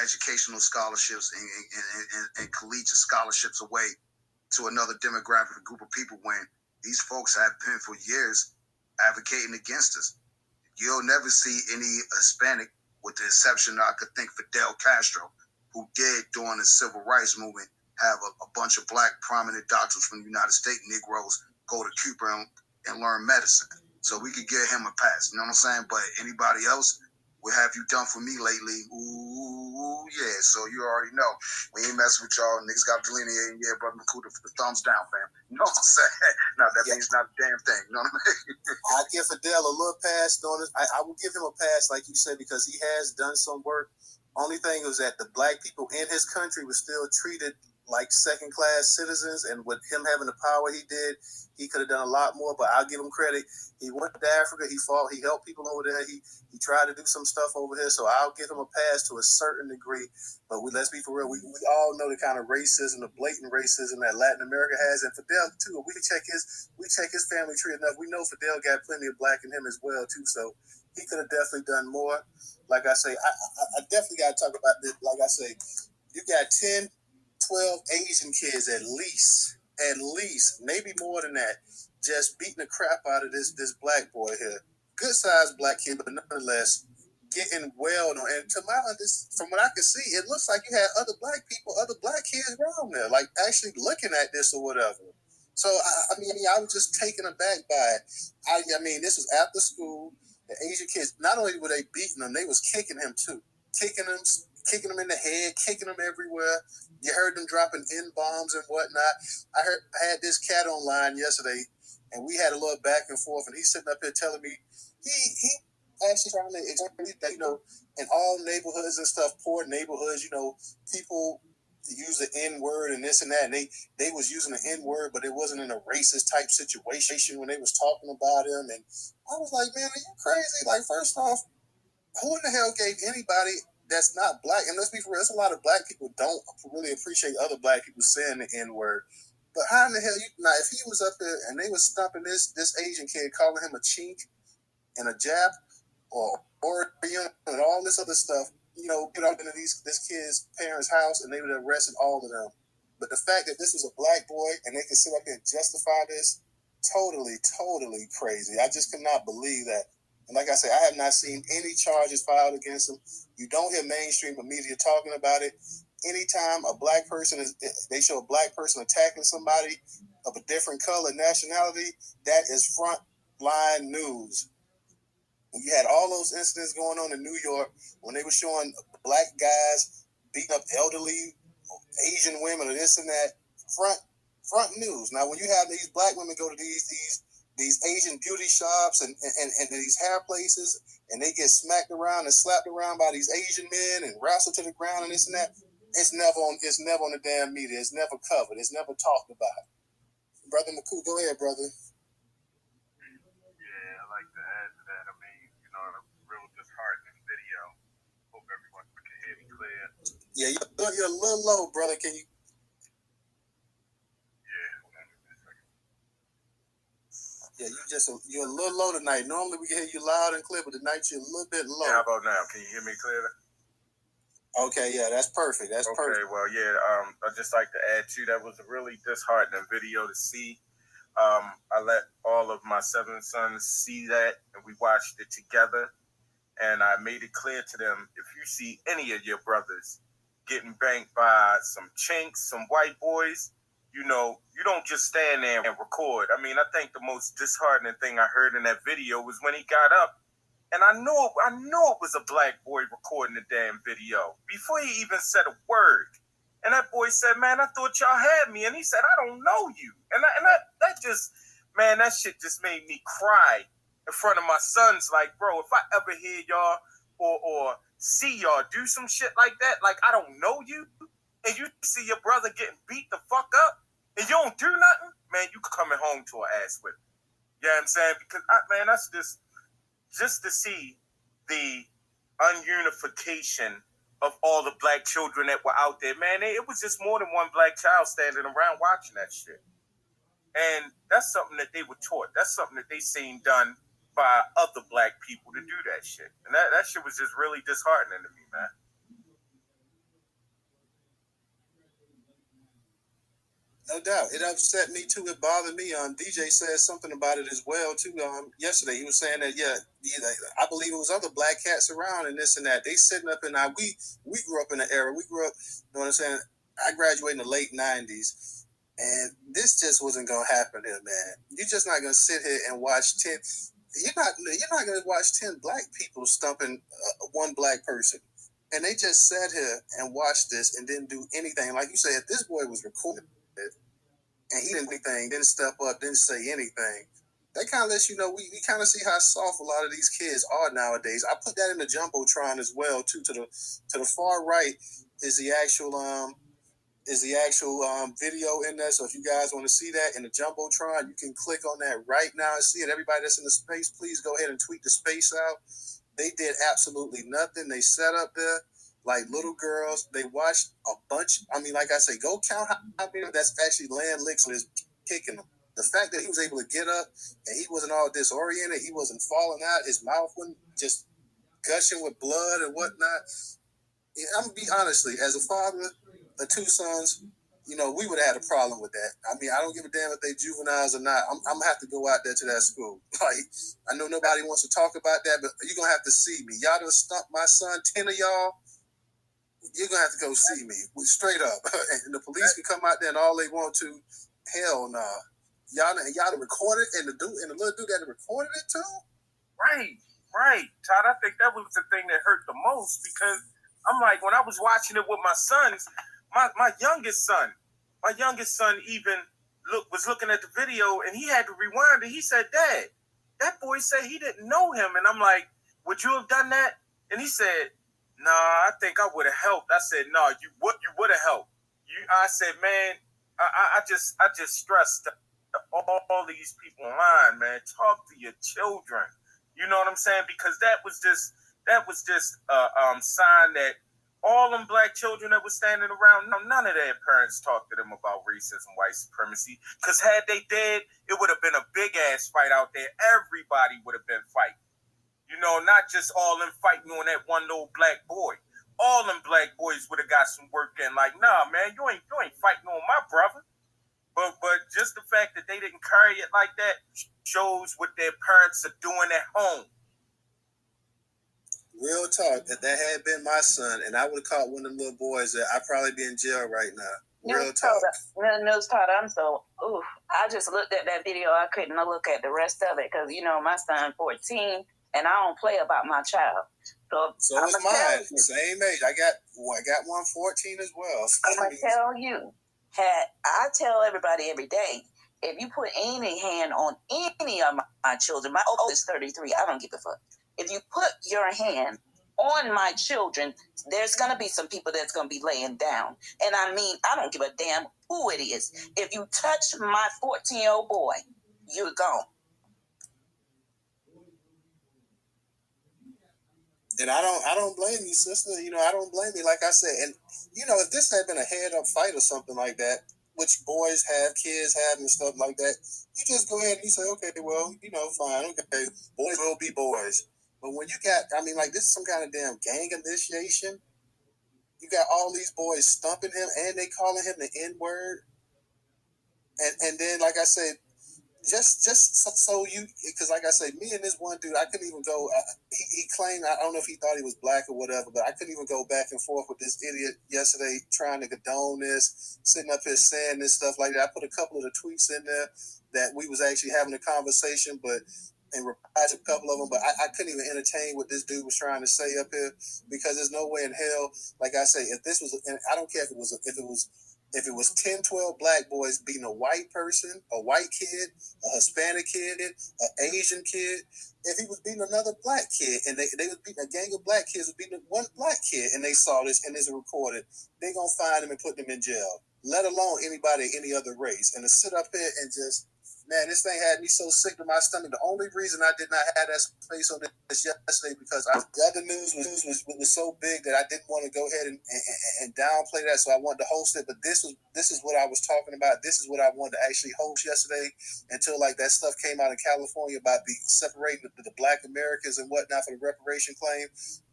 educational scholarships and collegiate scholarships away to another demographic group of people when these folks have been for years advocating against us. You'll never see any Hispanic, with the exception I could think Fidel Castro, who did during the civil rights movement have a bunch of black prominent doctors from the United States, Negroes, go to Cuba and learn medicine. So we could give him a pass, you know what I'm saying? But anybody else, what have you done for me lately? Ooh, yeah, so you already know. We ain't messing with y'all. Niggas got delineating, yeah, brother Makuta for the thumbs down, fam. You know what I'm saying? Now, that means not a damn thing, you know what I mean? I give Fidel a little pass on it. I will give him a pass, like you said, because he has done some work. Only thing was that the black people in his country were still treated like second-class citizens, and with him having the power he did, he could have done a lot more, but I'll give him credit. He went to Africa, he fought, he helped people over there, he tried to do some stuff over here, so I'll give him a pass to a certain degree, but let's be for real, we all know the kind of racism, the blatant racism that Latin America has, and Fidel, too, we check his family tree enough, we know Fidel got plenty of black in him as well, too, so he could have definitely done more. Like I say, I definitely got to talk about this. Like I say, you got 10, 12 Asian kids at least, maybe more than that, just beating the crap out of this black boy here. Good sized black kid, but nonetheless, getting well. And to my from what I can see, it looks like you had other black people, other black kids around there, like actually looking at this or whatever. So, I mean, I was just taken aback by it. I mean, this was after school. The Asian kids, not only were they beating him, they was kicking him too. Kicking him in the head, kicking him everywhere. You heard them dropping N-bombs and whatnot. I had this cat online yesterday, and we had a little back and forth, and he's sitting up here telling me he actually trying to explain that, you know, in all neighborhoods and stuff, poor neighborhoods, you know, people use the N-word and this and that, and they was using the N-word, but it wasn't in a racist type situation when they was talking about him. And I was like, man, are you crazy? Like, first off, who in the hell gave anybody that's not black? And let's be for real, there's a lot of black people don't really appreciate other black people saying the N-word. But how in the hell now, if he was up there and they was stomping this Asian kid, calling him a chink and a Jap or and all this other stuff, you know, get up into this kid's parents' house and they would have arrested all of them. But the fact that this was a black boy and they could sit up here and justify this, totally crazy. I just could not believe that. And like I say, I have not seen any charges filed against him. You don't hear mainstream media talking about it. Anytime a black person they show a black person attacking somebody of a different color, nationality, that is front line news. You had all those incidents going on in New York when they were showing black guys beating up elderly Asian women or this and that. Front news. Now, when you have these black women go to these Asian beauty shops and these hair places, and they get smacked around and slapped around by these Asian men and wrestled to the ground and this and that, it's never on the damn media. It's never covered. It's never talked about. Brother McCoo, go ahead, brother. Yeah, I like to add to that. I mean, you know, a real disheartening video. Hope everyone can hear me clear. Yeah, you're a little low, brother. Can you? Yeah, you're a little low tonight. Normally we can hear you loud and clear, but tonight you're a little bit low. Yeah, how about now? Can you hear me clearly? Okay, yeah, that's perfect. That's perfect. Okay, well, yeah, I'd just like to add too, that was a really disheartening video to see. I let all of my 7 sons see that, and we watched it together. And I made it clear to them, if you see any of your brothers getting banked by some chinks, some white boys, you know, you don't just stand there and record. I mean, I think the most disheartening thing I heard in that video was when he got up, and I knew it was a black boy recording the damn video before he even said a word. And that boy said, man, I thought y'all had me. And he said, I don't know you. And that just, man, that shit just made me cry in front of my sons. Like, bro, if I ever hear y'all or see y'all do some shit like that, like I don't know you, and you see your brother getting beat the fuck up, and you don't do nothing, man, you coming home to an ass whip. You know what I'm saying? Because, man, that's just to see the ununification of all the black children that were out there, man, it was just more than one black child standing around watching that shit. And that's something that they were taught. That's something that they seen done by other black people to do that shit. And that shit was just really disheartening to me, man. No doubt. It upset me too. It bothered me. DJ said something about it as well too. Yesterday he was saying that I believe it was other black cats around and this and that. They sitting up and we grew up in an era. We grew up. You know what I'm saying? I graduated in the late '90s, and this just wasn't gonna happen here, man. You're just not gonna sit here and watch 10. You're not gonna watch 10 black people stumping one black person. And they just sat here and watched this and didn't do anything. Like you said, if this boy was recorded and he didn't do anything, didn't step up, didn't say anything, that kind of lets you know we kind of see how soft a lot of these kids are nowadays. I put that in the jumbotron as well too. To the far right is the actual video in there. So if you guys want to see that in the jumbotron, you can click on that right now and see it. Everybody that's in the space, please go ahead and tweet the space out. They did absolutely nothing. They sat up there like little girls. They watched a bunch. I mean, like I say, go count how many that's actually land licks is kicking them. The fact that he was able to get up and he wasn't all disoriented, he wasn't falling out, his mouth wasn't just gushing with blood and whatnot. I'm gonna be honestly, as a father of two sons, we would have had a problem with that. I mean, I don't give a damn if they juveniles or not. I'm gonna have to go out there to that school. Like, I know nobody wants to talk about that, but you're gonna have to see me. Y'all done stumped my son, 10 of y'all. You're gonna have to go see me, straight up. And the police can come out there and all they want to. Hell no. Y'all recorded and the little dude that recorded it too. Right, Todd. I think that was the thing that hurt the most because I'm like, when I was watching it with my sons, my youngest son even was looking at the video and he had to rewind it. He said, "Dad, that boy said he didn't know him," and I'm like, "Would you have done that?" And he said, "Nah, I think I would have helped." I said, "No, you would have helped." I said, "Man, I just stressed all these people online, man. Talk to your children." You know what I'm saying? Because that was just sign that all them black children that were standing around, none of their parents talked to them about racism, white supremacy. Because had they did, it would have been a big ass fight out there. Everybody would have been fighting. Not just all them fighting on that one little black boy. All them black boys would have got some work in. Like, nah, man, you ain't fighting on my brother. But just the fact that they didn't carry it like that shows what their parents are doing at home. Real talk. If that had been my son, and I would have caught one of them little boys, I'd probably be in jail right now. Real talk. Newstoter, I just looked at that video. I couldn't look at the rest of it because my son 14, and I don't play about my child. So is mine. Same age. I got one 14 as well. I'm gonna tell you. I tell everybody every day, if you put any hand on any of my children, my oldest is 33, I don't give a fuck. If you put your hand on my children, there's going to be some people that's going to be laying down. And I mean, I don't give a damn who it is. If you touch my 14-year-old boy, you're gone. And I don't blame you, sister. I don't blame you. Like I said, and if this had been a head-up fight or something like that, which boys have, kids have, and stuff like that, you just go ahead and you say, okay, well, fine, okay, boys will be boys. But when you got, this is some kind of damn gang initiation. You got all these boys stumping him, and they calling him the N-word. And then, like I said, just so you, because like I said, me and this one dude, I couldn't even go. He claimed, I don't know if he thought he was black or whatever, but I couldn't even go back and forth with this idiot yesterday trying to condone this, sitting up here saying this stuff like that. I put a couple of the tweets in there that we was actually having a conversation, and replied to a couple of them, but I couldn't even entertain what this dude was trying to say up here because there's no way in hell, like I say, if this was, and I don't care if it was 10, 12 black boys beating a white person, a white kid, a Hispanic kid, an Asian kid, if he was beating another black kid and they was beating a gang of black kids was beating one black kid and they saw this and it's recorded, they gonna find him and put them in jail, let alone anybody, any other race. And to sit up here and just, man, this thing had me so sick to my stomach. The only reason I did not have that space on this yesterday because the other news was so big that I didn't want to go ahead and downplay that, so I wanted to host it. But this is what I was talking about. This is what I wanted to actually host yesterday until like that stuff came out in California about the separating the Black Americans and whatnot for the reparation claim.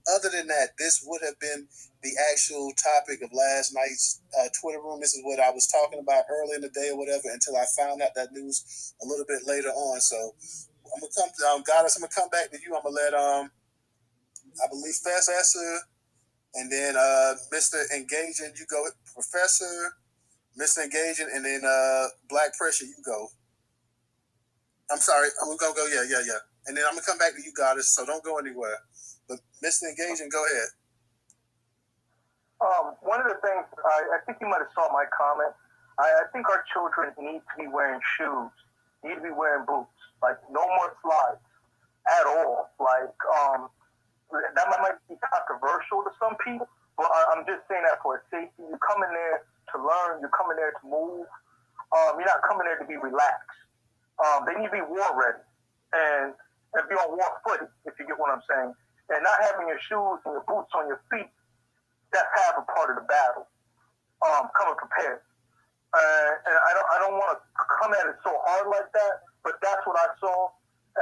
other than that, this would have been the actual topic of last night's Twitter room. This is what I was talking about early in the day or whatever until I found out that news a little bit later on. So I'm gonna come to Goddess. I'm gonna come back to you. I'm gonna let I believe Professor and then Mr. Engaging. You go, Professor, Mr. Engaging, and then Black Pressure. You go. I'm sorry. I'm gonna go. Yeah. And then I'm gonna come back to you, Goddess. So don't go anywhere. But Mr. Engaging, go ahead. One of the things, I think you might have saw my comment. I think our children need to be wearing shoes, need to be wearing boots. Like, no more slides at all. Like, that might be controversial to some people, but I'm just saying that for safety. You come in there to learn, you're coming there to move. You're not coming there to be relaxed. They need to be war ready and be on war footing, if you get what I'm saying. And not having your shoes and your boots on your feet, that's half a part of the battle. Coming prepared. And I don't want to come at it so hard like that, but that's what I saw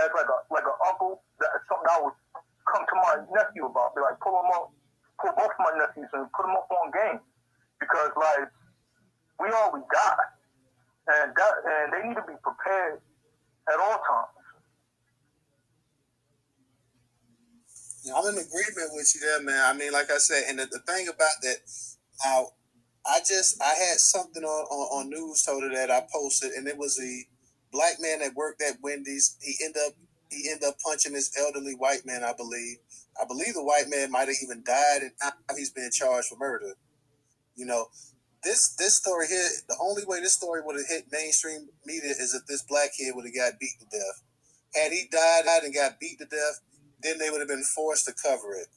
as like an uncle. That's something I would come to my nephew about. Be like, pull both of my nephews and put them up on game, because like we all we got, and they need to be prepared at all times. Yeah, I'm in agreement with you there, man. I mean, like I said, and the thing about that, I had something on Newstoter that I posted, and it was a black man that worked at Wendy's. He ended up punching this elderly white man, I believe. I believe the white man might have even died, and now he's being charged for murder. You know, this story here, the only way this story would have hit mainstream media is if this black kid would have got beat to death. Had he died and got beat to death, then they would have been forced to cover it.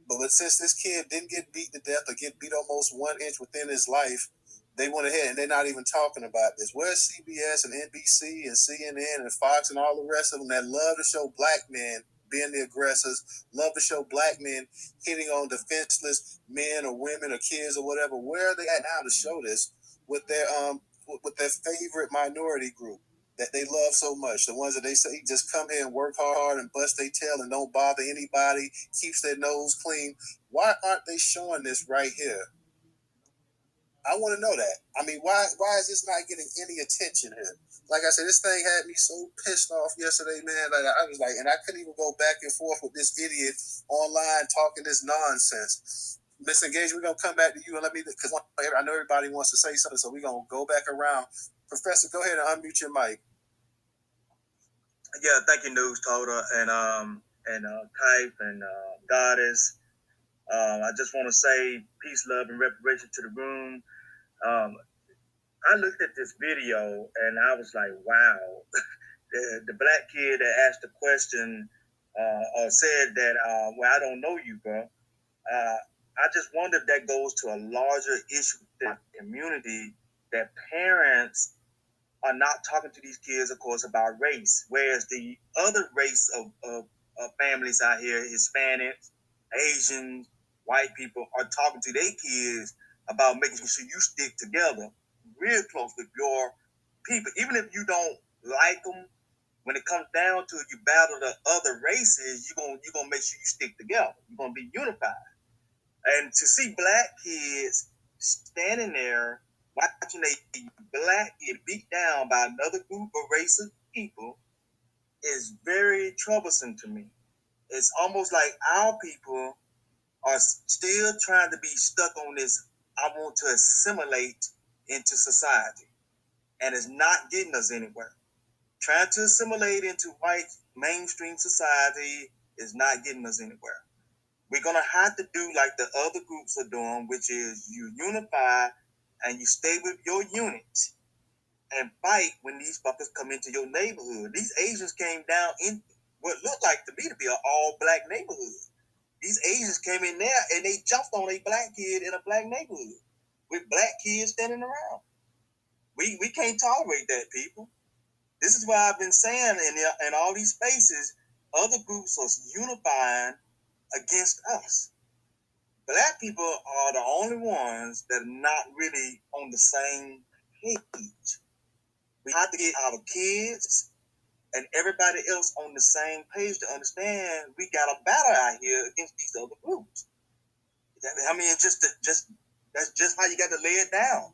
But since this kid didn't get beat to death or get beat almost 1 inch within his life, they went ahead and they're not even talking about this. Where's CBS and NBC and CNN and Fox and all the rest of them that love to show black men being the aggressors, love to show black men hitting on defenseless men or women or kids or whatever? Where are they at now to show this with their favorite minority group that they love so much? The ones that they say just come here and work hard and bust their tail and don't bother anybody, keeps their nose clean. Why aren't they showing this right here? I want to know that. I mean, why is this not getting any attention here? Like I said, this thing had me so pissed off yesterday, man. Like I was like, and I couldn't even go back and forth with this idiot online talking this nonsense. Miss Engage, we're gonna come back to you and because I know everybody wants to say something, so we're gonna go back around. Professor, go ahead and unmute your mic. Yeah, thank you, Newstoter and Type and Goddess. I just want to say peace, love, and reparation to the room. I looked at this video and I was like, wow. the black kid that asked the question or said that, well, I don't know you, bro. I just wonder if that goes to a larger issue in the community, that parents are not talking to these kids, of course, about race, whereas the other race of families out here, Hispanics, Asians, white people, are talking to their kids about making sure you stick together real close with your people. Even if you don't like them, when it comes down to it, you battle the other races, you're gonna make sure you stick together. You're gonna be unified. And to see black kids standing there watching a black get beat down by another group of racist people is very troublesome to me. It's almost like our people are still trying to be stuck on this, I want to assimilate into society. And it's not getting us anywhere. Trying to assimilate into white mainstream society is not getting us anywhere. We're going to have to do like the other groups are doing, which is you unify and you stay with your unit and fight when these fuckers come into your neighborhood. These Asians came down in what looked like to me to be an all-black neighborhood. These Asians came in there and they jumped on a black kid in a black neighborhood with black kids standing around. We can't tolerate that, people. This is why I've been saying in all these spaces, other groups are unifying against us. Black people are the only ones that are not really on the same page. We have to get our kids and everybody else on the same page to understand we got a battle out here against these other groups. I mean, it's just that's just how you got to lay it down.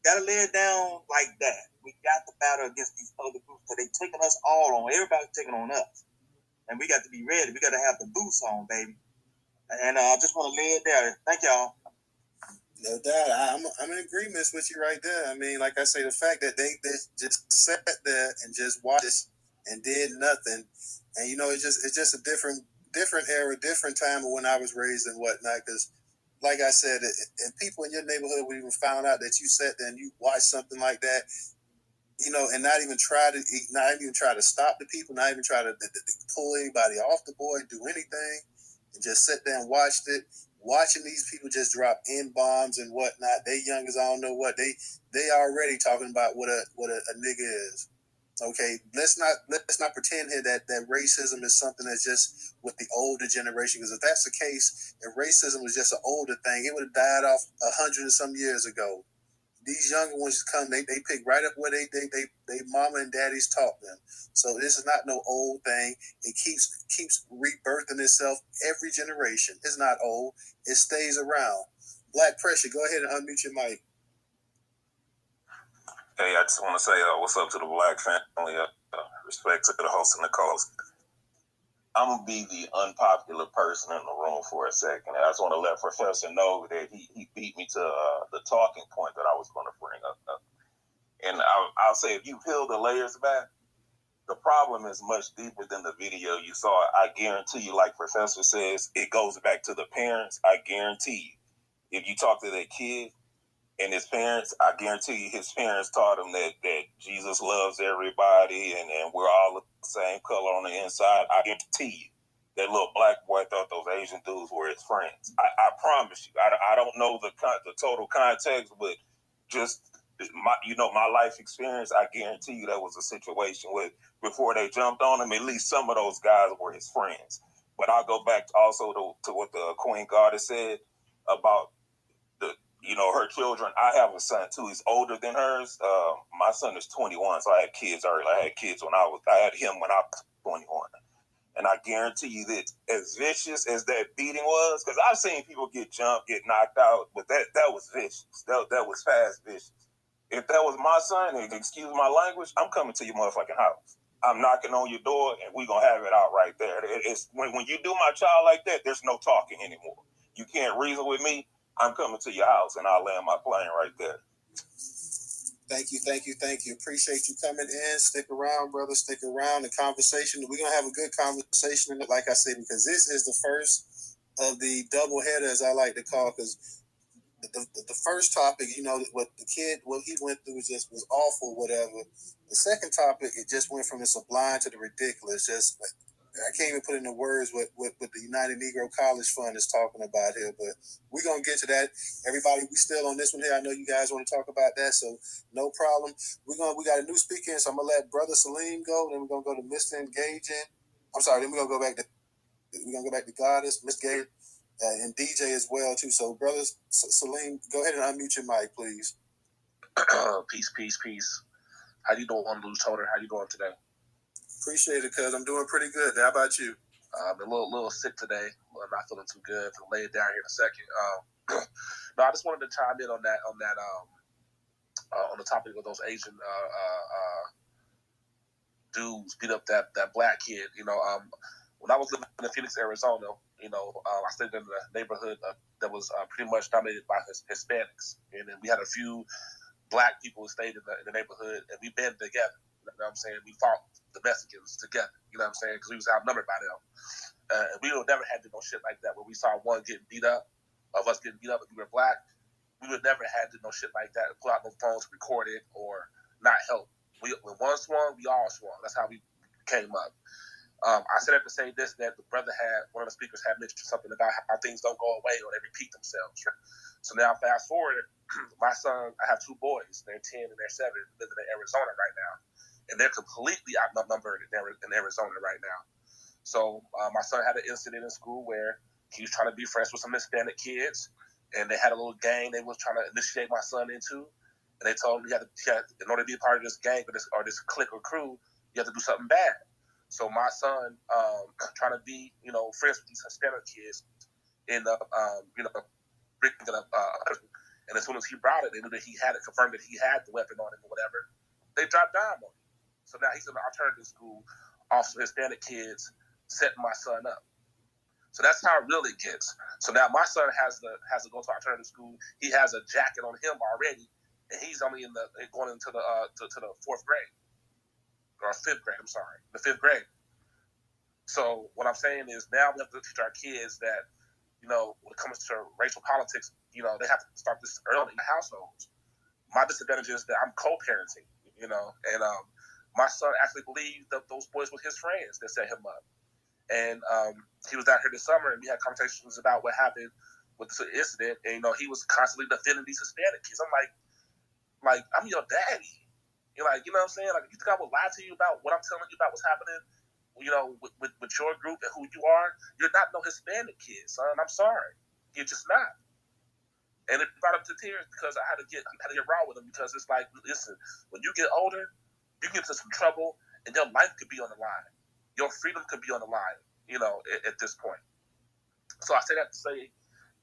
Got to lay it down like that. We got to battle against these other groups because they taking us all on. Everybody's taking on us, and we got to be ready. We got to have the boots on, baby. And I just want to lay it there. Thank y'all. No doubt. I'm in agreement with you right there. I mean, like I say, the fact that they just sat there and just watched and did nothing, and it's just a different era, different time of when I was raised and whatnot. Because, like I said, and people in your neighborhood would even found out that you sat there and you watched something like that, and not even try to stop the people, not even try to pull anybody off the board, do anything, and just sit there and watched it. Watching these people just drop N-bombs and whatnot. They young as I don't know what. They already talking about what a nigga is. Okay, let's not pretend here that racism is something that's just with the older generation. Because if that's the case, if racism was just an older thing, it would have died off 100 and some years ago. These younger ones come, they pick right up where they mama and daddies taught them. So this is not no old thing. It keeps rebirthing itself every generation. It's not old. It stays around. Black Pressure, go ahead and unmute your mic. Hey, I just want to say what's up to the Black family. Respect to the host and the co-host. I'm going to be the unpopular person in the room for a second. I just want to let Professor know that he beat me to the talking point that I was going to bring up. And I'll say, if you peel the layers back, the problem is much deeper than the video you saw. I guarantee you, like Professor says, it goes back to the parents. I guarantee you, if you talk to that kid and his parents, I guarantee you his parents taught him that Jesus loves everybody and we're all the same color on the inside. I guarantee you that little black boy thought those Asian dudes were his friends. I promise you. I don't know the total context, but just my life experience, I guarantee you that was a situation where before they jumped on him, at least some of those guys were his friends. But I'll go back also to what the Queen Goddess said about her children. I have a son too. He's older than hers. My son is 21, so I had kids early. I had kids I had him when I was 21. And I guarantee you that as vicious as that beating was, because I've seen people get jumped, get knocked out, but that was vicious. That was fast vicious. If that was my son, and excuse my language, I'm coming to your motherfucking house. I'm knocking on your door, and we're going to have it out right there. It's when you do my child like that, there's no talking anymore. You can't reason with me. I'm coming to your house, and I'll land my plane right there. Thank you. Appreciate you coming in. Stick around, brother. Stick around. The conversation, we're going to have a good conversation, like I said, because this is the first of the double header, as I like to call, because the first topic, what the kid, what he went through was awful, whatever. The second topic, it just went from the sublime to the ridiculous. Just, I can't even put into words what the United Negro College Fund is talking about here, but we're going to get to that. Everybody, we still on this one here. I know you guys want to talk about that, so no problem. We got a new speaker, so I'm going to let Brother Salim go, then we're going to go to Mr. Engaging. I'm sorry, then we're going to go back to Goddess, Miss Gator, and DJ as well, too. So, Brother Salim, go ahead and unmute your mic, please. Peace. How you doing, Newstoter? How you doing today? Appreciate it, cuz I'm doing pretty good. How about you? I'm a little sick today. I'm not feeling too good. I'll lay it down here in a second. No, I just wanted to chime in on that on the topic of those Asian dudes beat up that black kid. When I was living in Phoenix, Arizona, I stayed in a neighborhood that was pretty much dominated by Hispanics, and then we had a few black people who stayed in the neighborhood, and we banded together. You know what I'm saying? We fought the Mexicans together. You know what I'm saying? Because we was outnumbered by them. We would never had to do no shit like that. When we saw one getting beat up, of us getting beat up, if we were black, we would never had to do no shit like that. Pull out no phones, record it, or not help. When one swung, we all swung. That's how we came up. I said that to say this, that the brother one of the speakers had mentioned something about how things don't go away or they repeat themselves. So now fast forward, my son, I have two boys, they're 10 and they're 7, living in Arizona right now. And they're completely outnumbered in Arizona right now. So my son had an incident in school where he was trying to be friends with some Hispanic kids, and they had a little gang they was trying to initiate my son into. And they told him he had in order to be a part of this gang or this clique or crew, you have to do something bad. So my son, trying to be, friends with these Hispanic kids, end up, bringing up, and as soon as he brought it, they knew that he had it, confirmed that he had the weapon on him or whatever. They dropped dime on him. So now he's in an alternative school off some Hispanic kids setting my son up. So that's how it really gets. So now my son has to go to alternative school. He has a jacket on him already, and he's only going into the to the 4th grade or 5th grade. I'm sorry, the 5th grade. So what I'm saying is now we have to teach our kids that, when it comes to racial politics, they have to start this early in the households. My disadvantage is that I'm co-parenting, and my son actually believed that those boys were his friends that set him up. And he was out here this summer, and we had conversations about what happened with this incident. And he was constantly defending these Hispanic kids. I'm like, I'm your daddy. You're like, you know what I'm saying? Like, you think I would lie to you about what I'm telling you about what's happening? With your group and who you are, you're not no Hispanic kid, son. I'm sorry, you're just not. And it brought up to tears because I had to get raw with him, because it's like, listen, when you get older, you get into some trouble, and your life could be on the line. Your freedom could be on the line, at this point. So I say that to say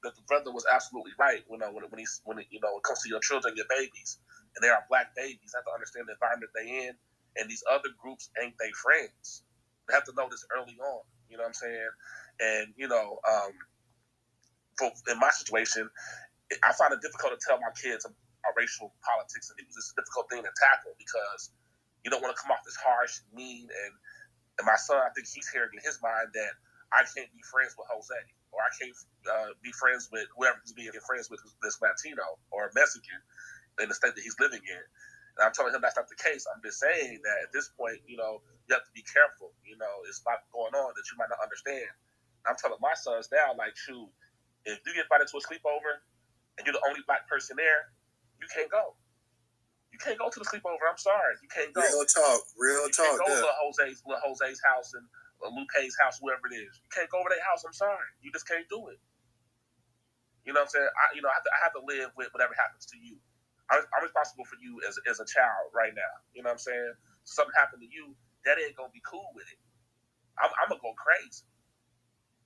that the brother was absolutely right. When it comes to your children, your babies, and they are black babies, have to understand the environment they in, and these other groups ain't they friends. They have to know this early on. You know what I'm saying? And in my situation, I find it difficult to tell my kids about racial politics, and it's a difficult thing to tackle because you don't want to come off as harsh, mean, and my son, I think he's hearing in his mind that I can't be friends with Jose, or I can't be friends with whoever he's being friends with, this Latino or Mexican in the state that he's living in. And I'm telling him that's not the case. I'm just saying that at this point, you have to be careful. It's a lot going on that you might not understand. I'm telling my sons now, like, shoot, if you get invited to a sleepover and you're the only black person there, you can't go. You can't go to the sleepover. I'm sorry, you can't go. Real talk. You can't go to Lil Jose's house and Lupe's house, whoever it is. You can't go over their house. I'm sorry, you just can't do it. You know what I'm saying? I have to live with whatever happens to you. I'm responsible for you as a child right now. You know what I'm saying? So something happened to you, Daddy ain't gonna be cool with it. I'm gonna go crazy.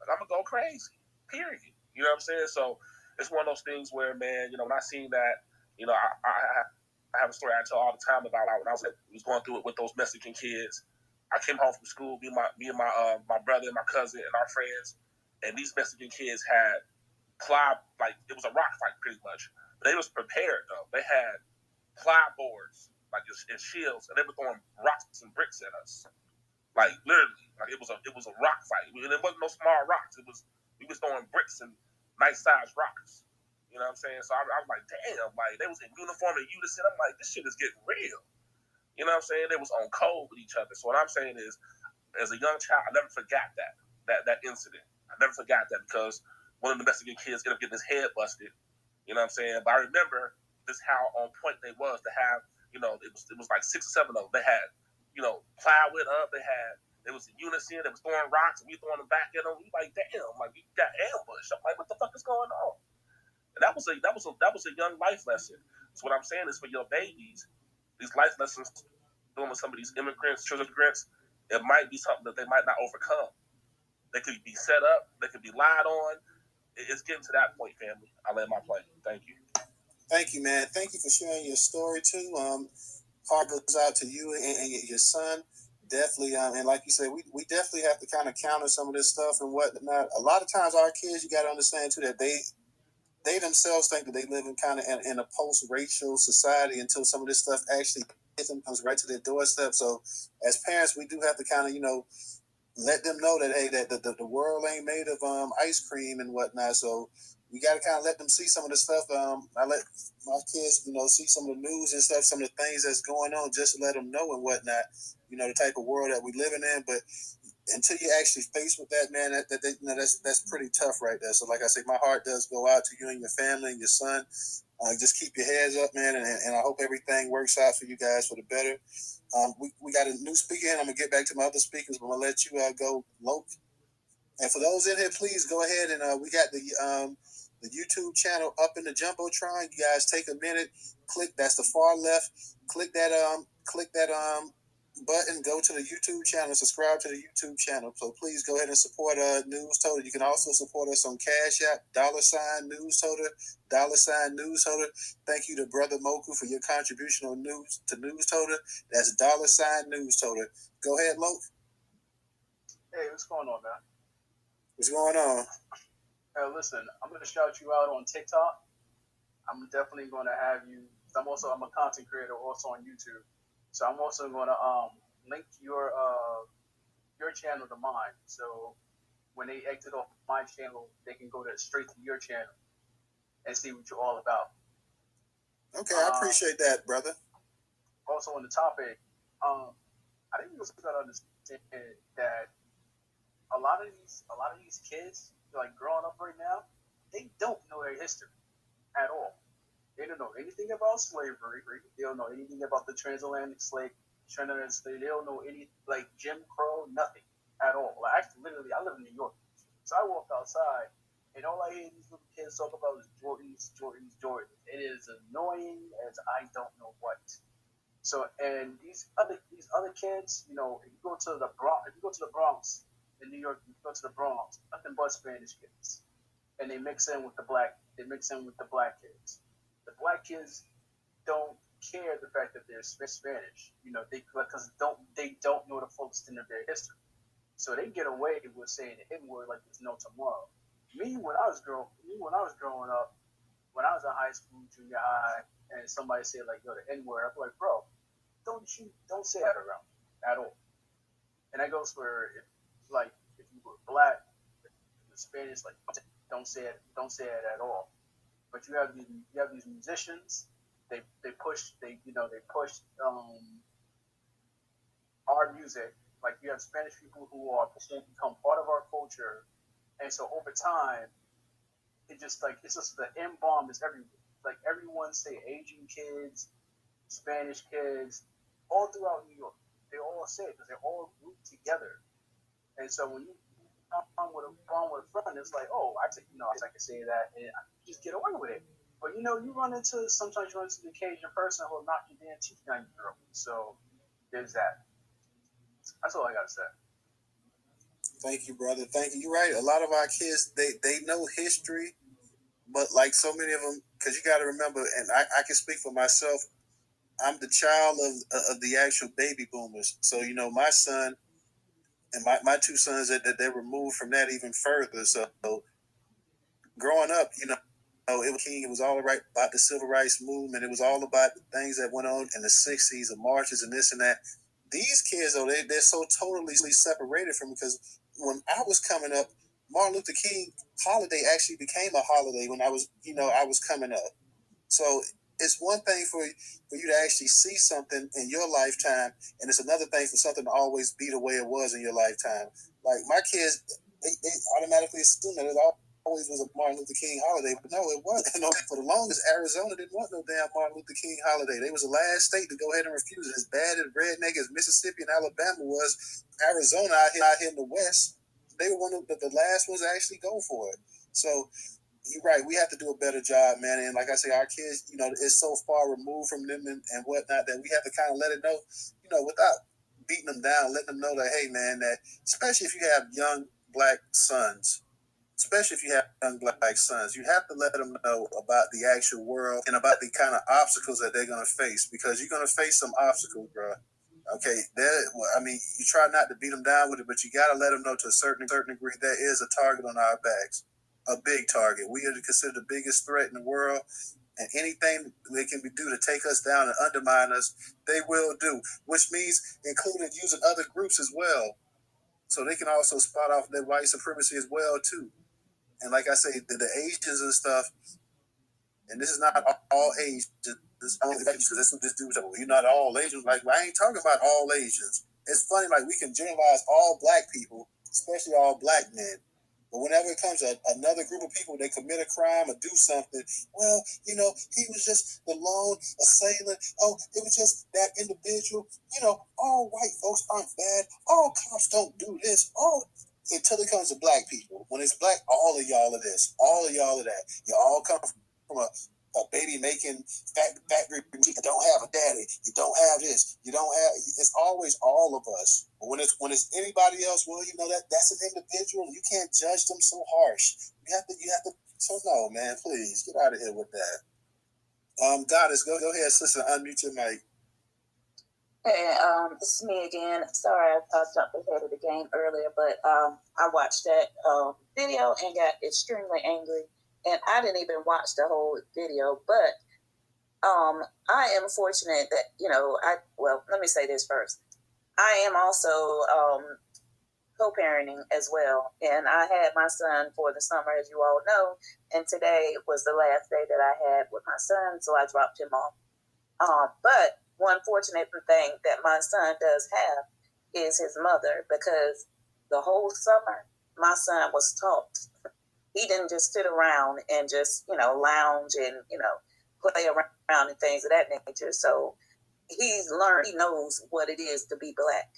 I'm gonna go crazy. Period. You know what I'm saying? So it's one of those things where, man, when I seen that, I have a story I tell all the time about when I was going through it with those Mexican kids. I came home from school, me and my brother and my cousin and our friends, and these Mexican kids had it was a rock fight pretty much. But they was prepared though. They had ply boards and shields, and they were throwing rocks and bricks at us. Like literally, it was a rock fight. And it wasn't no small rocks. We was throwing bricks and nice sized rocks. You know what I'm saying? So I was like, damn, they was in uniform and unison. I'm like, this shit is getting real. You know what I'm saying? They was on code with each other. So what I'm saying is, as a young child, I never forgot that incident. I never forgot that because one of the Mexican kids ended up getting his head busted. You know what I'm saying? But I remember this how on point they was to have, it was like 6 or 7 of them. They had, plywood up. They was in unison. They was throwing rocks and we throwing them back at them. We like, damn, we got ambushed. I'm like, what the fuck is going on? And that was a young life lesson. So what I'm saying is, for your babies, these life lessons dealing with some of these children immigrants, it might be something that they might not overcome. They could be set up, they could be lied on. It's getting to that point, family. I land my plane. Thank you. Thank you, man. Thank you for sharing your story too. Heart goes out to you and your son. Definitely, and like you said, we definitely have to kind of counter some of this stuff and whatnot. A lot of times, our kids, you got to understand too that they themselves think that they live in kind of in a post-racial society until some of this stuff actually hits them, comes right to their doorstep. So as parents, we do have to kind of, let them know that, hey, that the world ain't made of ice cream and whatnot. So we got to kind of let them see some of the stuff. I let my kids, see some of the news and stuff, some of the things that's going on, just to let them know and whatnot, the type of world that we living in. But until you actually face with that, man, that's pretty tough right there. So like I say, my heart does go out to you and your family and your son. Just keep your heads up, man, and I hope everything works out for you guys for the better. We got a new speaker in. I'm going to get back to my other speakers, but I'm going to let you go, Loke. And for those in here, please go ahead and we got the YouTube channel up in the Jumbotron. You guys take a minute, click, that's the far left. Click that button, go to the YouTube channel, subscribe to the YouTube channel. So please go ahead and support Newstoter. You can also support us on Cash App, $Newstoter, $Newstoter. Thank you to Brother Moku for your contribution on Newstoter. That's $Newstoter. Go ahead, Moke. Hey, what's going on, man? What's going on? Hey, listen, I'm gonna shout you out on TikTok. I'm definitely gonna have you. I'm a content creator also on YouTube. So I'm also going to link your channel to mine. So when they exit off my channel, they can go straight to your channel and see what you're all about. Okay, I appreciate that, brother. Also on the topic, I think you also got to understand that a lot of these kids, like growing up right now, they don't know their history at all. They don't know anything about slavery. They don't know anything about the transatlantic slave. They don't know any, like, Jim Crow, nothing at all. Like, actually, literally, I live in New York. So I walk outside, and all I hear these little kids talk about is Jordans. It is annoying as I don't know what. So, and these other kids, if you go to the Bronx in New York, you go to the Bronx, nothing but Spanish kids. And they mix in with the black kids. The black kids don't care the fact that they're Spanish, because they don't know the full extent of their history. So they get away with saying the N-word like there's no tomorrow. Me, when I was growing up, when I was in high school, junior high, and somebody said like, yo, the N-word, I'm like, bro, don't say that around me at all. And that goes for if you were black, if you were Spanish, like, don't say it at all. But you have these musicians. They push our music. Like, you have Spanish people who become part of our culture, and so over time, it's just the M bomb is everywhere. Like, everyone say Asian kids, Spanish kids, all throughout New York. They all say it because they're all grouped together. And so when you come with a friend, it's like, oh, I can say that and I just get away with it. But sometimes you run into the occasional person who will knock your damn teeth down your throat. So there's that. That's all I gotta say. Thank you, brother. Thank you. You're right. A lot of our kids, they know history, but like so many of them, because you got to remember, and I can speak for myself, I'm the child of the actual baby boomers. So, my son and my two sons, that they removed from that even further. So growing up, it was all right about the civil rights movement. It was all about the things that went on in the 60s, the marches and this and that. These kids, though, they're so totally separated from, because when I was coming up, Martin Luther King holiday actually became a holiday when I was coming up. So it's one thing for you to actually see something in your lifetime, and it's another thing for something to always be the way it was in your lifetime. Like, my kids, they automatically assume that it always was a Martin Luther King holiday, but no, it wasn't. For the longest, Arizona didn't want no damn Martin Luther King holiday. They was the last state to go ahead and refuse it. As bad as redneck as Mississippi and Alabama was, Arizona out here in the West, they were one of the last ones to actually go for it. So you're right. We have to do a better job, man. And like I say, our kids, it's so far removed from them and whatnot that we have to kind of let it know, without beating them down, letting them know that, hey, man, that especially if you have young black sons, you have to let them know about the actual world and about the kind of obstacles that they're going to face, because you're going to face some obstacles, bro. Okay, you try not to beat them down with it, but you got to let them know to a certain degree there is a target on our backs, a big target. We are considered the biggest threat in the world, and anything they can do to take us down and undermine us, they will do, which means including using other groups as well. So they can also spot off their white supremacy as well, too. And like I say, the Asians and stuff, and this is not all Asians. This is this dude. You're not all Asians. Like, I ain't talking about all Asians. It's funny, like, we can generalize all black people, especially all black men. But whenever it comes to another group of people, they commit a crime or do something, well, he was just the lone assailant. Oh, it was just that individual. All white folks aren't bad. All cops don't do this. Until it comes to black people. When it's black, all of y'all are this. All of y'all are that. You all come from a a baby making factory. You don't have a daddy. You don't have this. You don't have. It's always all of us. But when it's anybody else, well, that's an individual. You can't judge them so harsh. You have to. So no, man, please get out of here with that. Goddess, go ahead, sister, unmute your mic. Hey, this is me again. Sorry, I jumped ahead of the game earlier, but I watched that video and got extremely angry. And I didn't even watch the whole video, but I am fortunate that, let me say this first. I am also co-parenting as well. And I had my son for the summer, as you all know. And today was the last day that I had with my son, so I dropped him off. But one fortunate thing that my son does have is his mother, because the whole summer my son was taught. He didn't just sit around and just, lounge and, play around and things of that nature. So he's learned, he knows what it is to be Black.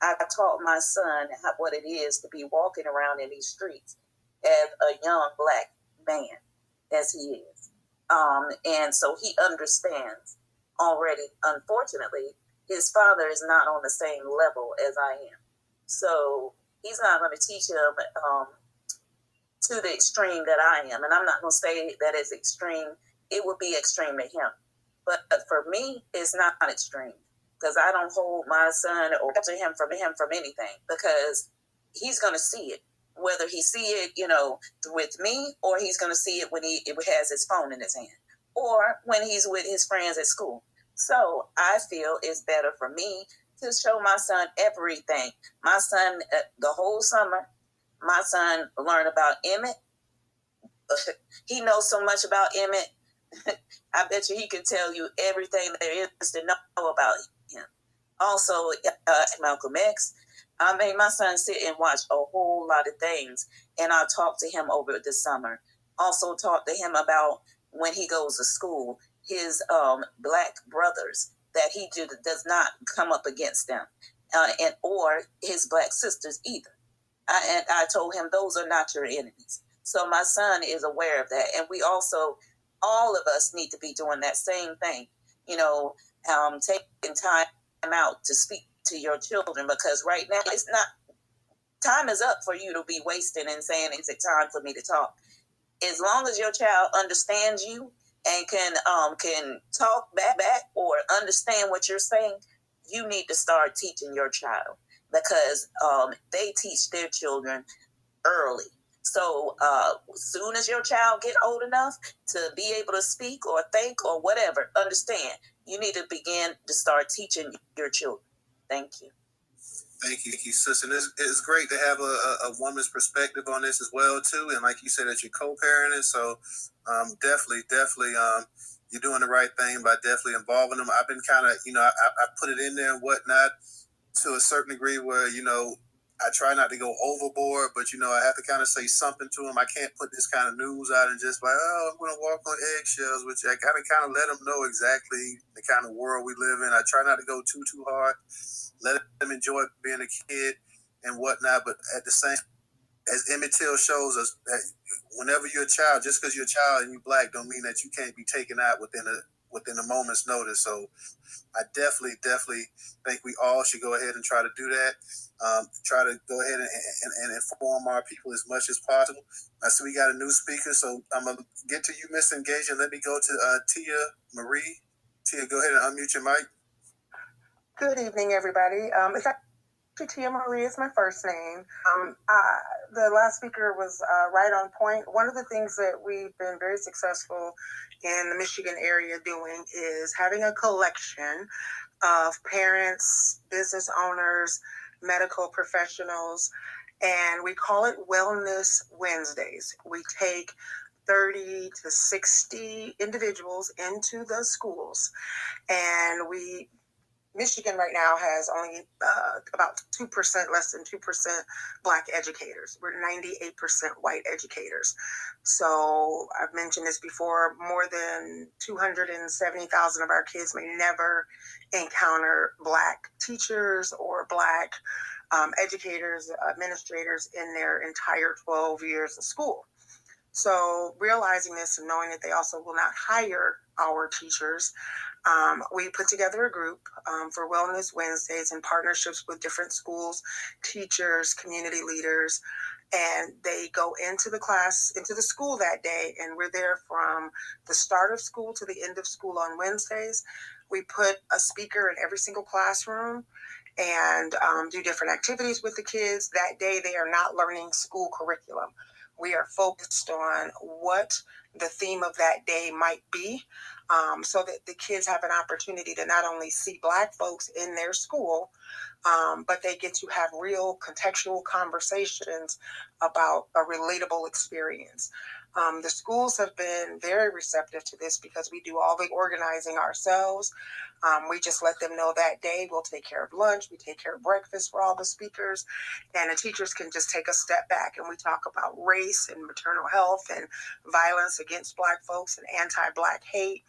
I taught my son what it is to be walking around in these streets as a young Black man, as he is. And so he understands already. Unfortunately, his father is not on the same level as I am. So he's not going to teach him to the extreme that I am. And I'm not going to say that it's extreme. It would be extreme to him. But for me, it's not extreme, because I don't hold my son or to him from anything, because he's going to see it, whether he see it, with me, or he's going to see it when he has his phone in his hand, or when he's with his friends at school. So I feel it's better for me to show my son everything. My son, the whole summer, my son learned about Emmett. He knows so much about Emmett. I bet you he can tell you everything there is to know about him. Also, Malcolm X. I made my son sit and watch a whole lot of things, and I talked to him over the summer. Also talked to him about when he goes to school, his Black brothers, that he does not come up against them, or his Black sisters either. And I told him those are not your enemies. So my son is aware of that. And we also, all of us need to be doing that same thing, taking time out to speak to your children, because right now it's not, time is up for you to be wasting and saying, is it time for me to talk? As long as your child understands you and can talk back or understand what you're saying, you need to start teaching your child, because they teach their children early. So as soon as your child get old enough to be able to speak or think or whatever, understand, you need to begin to start teaching your children. Thank you. Thank you, sister. It's great to have a woman's perspective on this as well, too. And like you said, that you're co-parenting, so definitely, you're doing the right thing by definitely involving them. I've been kind of, I put it in there and whatnot to a certain degree where, I try not to go overboard, but, I have to kind of say something to them. I can't put this kind of news out and just I'm going to walk on eggshells, which I got to kind of let them know exactly the kind of world we live in. I try not to go too hard. Let them enjoy being a kid and whatnot, but at the same, as Emmett Till shows us, that whenever you're a child, just because you're a child and you're Black, don't mean that you can't be taken out within a moment's notice. So I definitely think we all should go ahead and try to do that. Try to go ahead and inform our people as much as possible. I see we got a new speaker, so I'm going to get to you, Miss Engage, and let me go to Tia Marie. Tia, go ahead and unmute your mic. Good evening, everybody. It's actually Tia Marie is my first name. The last speaker was right on point. One of the things that we've been very successful in the Michigan area doing is having a collection of parents, business owners, medical professionals, and we call it Wellness Wednesdays. We take 30 to 60 individuals into the schools, and Michigan right now has only about 2%, less than 2% Black educators. We're 98% white educators. So I've mentioned this before, more than 270,000 of our kids may never encounter Black teachers or Black educators, administrators in their entire 12 years of school. So realizing this and knowing that they also will not hire our teachers, we put together a group for Wellness Wednesdays in partnerships with different schools, teachers, community leaders, and they go into the school that day, and we're there from the start of school to the end of school on Wednesdays. We put a speaker in every single classroom and do different activities with the kids. That day, they are not learning school curriculum. We are focused on what the theme of that day might be, so that the kids have an opportunity to not only see Black folks in their school, but they get to have real contextual conversations about a relatable experience. The schools have been very receptive to this because we do all the organizing ourselves. We just let them know that day we'll take care of lunch, we take care of breakfast for all the speakers, and the teachers can just take a step back and we talk about race and maternal health and violence against Black folks and anti-Black hate.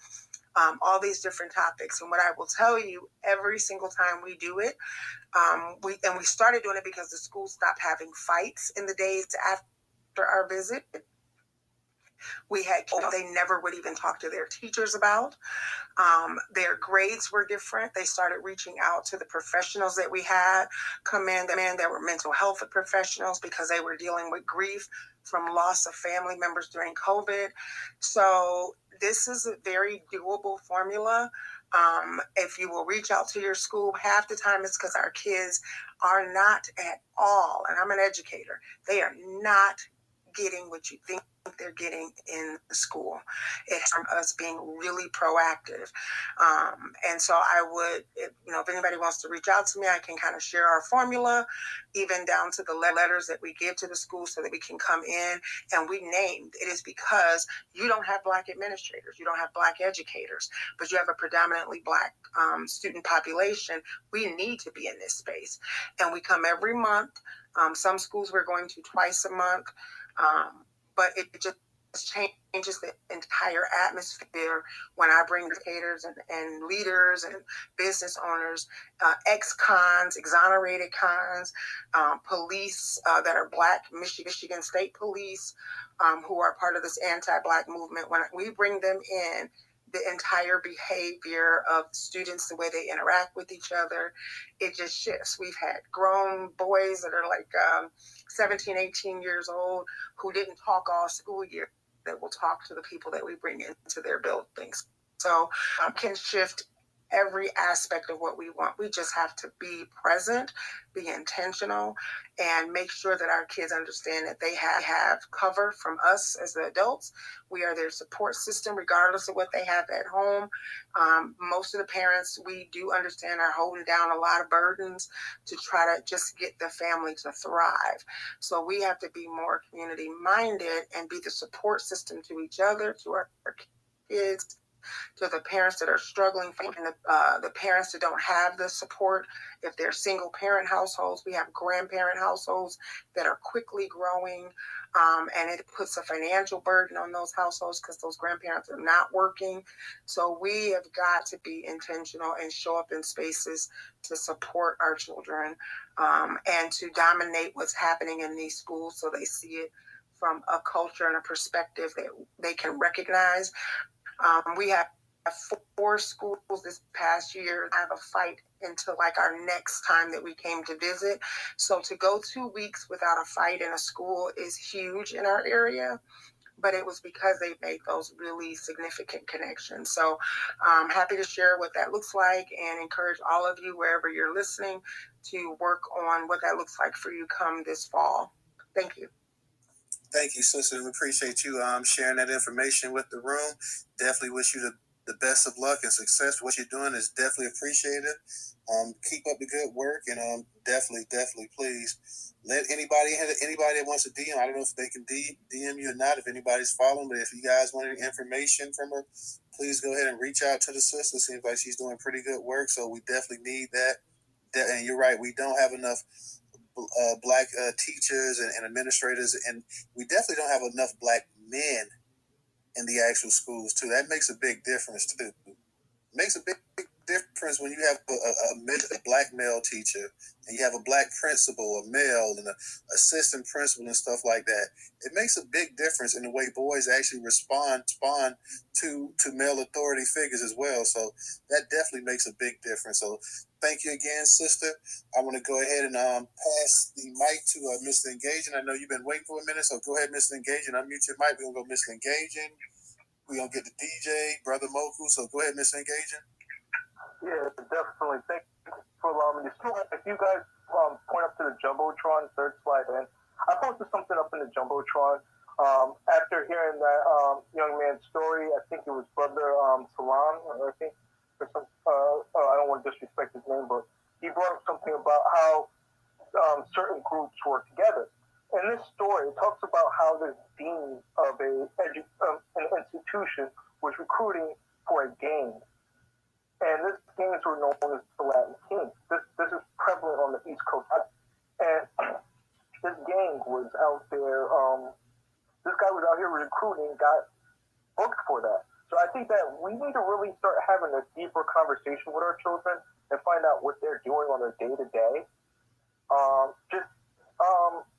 All these different topics. And what I will tell you, every single time we do it, we started doing it because the school stopped having fights in the days after our visit. We had they never would even talk to their teachers about. Their grades were different. They started reaching out to the professionals that we had come in that were mental health professionals because they were dealing with grief from loss of family members during COVID. So this is a very doable formula. If you will reach out to your school, half the time it's because our kids are not at all, and I'm an educator, they are not getting what you think they're getting in the school. It's from us being really proactive. And so I would, if anybody wants to reach out to me, I can kind of share our formula, even down to the letters that we give to the school so that we can come in and we named. It is because you don't have Black administrators, you don't have Black educators, but you have a predominantly Black student population. We need to be in this space. And we come every month. Some schools we're going to twice a month. But it just changes the entire atmosphere when I bring educators and leaders and business owners, ex-cons, exonerated cons, police that are Black, Michigan State Police, who are part of this anti-Black movement. When we bring them in, the entire behavior of students, the way they interact with each other, it just shifts. We've had grown boys that are like 17, 18 years old who didn't talk all school year that will talk to the people that we bring into their buildings. So can shift every aspect of what we want. We just have to be present, be intentional, and make sure that our kids understand that they have cover from us as the adults. We are their support system, regardless of what they have at home. Most of the parents, we do understand, are holding down a lot of burdens to try to just get the family to thrive. So we have to be more community-minded and be the support system to each other, to our kids, to the parents that are struggling, and the parents that don't have the support. If they're single parent households, we have grandparent households that are quickly growing, and it puts a financial burden on those households because those grandparents are not working. So we have got to be intentional and show up in spaces to support our children, and to dominate what's happening in these schools so they see it from a culture and a perspective that they can recognize. We have 4 schools this past year have a fight until like our next time that we came to visit. So to go 2 weeks without a fight in a school is huge in our area, but it was because they made those really significant connections. So I'm happy to share what that looks like and encourage all of you, wherever you're listening, to work on what that looks like for you come this fall. Thank you. Thank you, sister. We appreciate you sharing that information with the room. Definitely wish you the best of luck and success. What you're doing is definitely appreciated. Keep up the good work, and definitely please let anybody that wants to DM. I don't know if they can DM you or not, if anybody's following, but if you guys want any information from her, please go ahead and reach out to the sister. Seems like she's doing pretty good work, so we definitely need that. And you're right, we don't have enough Black teachers and administrators, and we definitely don't have enough Black men in the actual schools too. That makes a big difference too. Makes a big difference when you have a black male teacher and you have a black principal, a male, and an assistant principal and stuff like that. It makes a big difference in the way boys actually respond to male authority figures as well. So that definitely makes a big difference. So thank you again, sister. I want to go ahead and pass the mic to Mr. Engaging. I know you've been waiting for a minute, so go ahead, Mr. Engaging. Unmute your mic. We're going to go Mr. Engaging. We're going to get the DJ, Brother Moku. So go ahead, Mr. Engaging. Yeah, definitely. Thank you for allowing me to speak. If you guys point up to the Jumbotron, third slide in, I posted something up in the Jumbotron. After hearing that young man's story, I think it was Brother Salam, I think, or some, I don't want to disrespect his name, but he brought up something about how certain groups work together. In this story, it talks about how this dean of an institution was recruiting for a gang. And these gangs were known as the Latin Kings. This is prevalent on the East Coast. And this gang was out there, this guy was out here recruiting, got booked for that. So I think that we need to really start having a deeper conversation with our children and find out what they're doing on their day-to-day.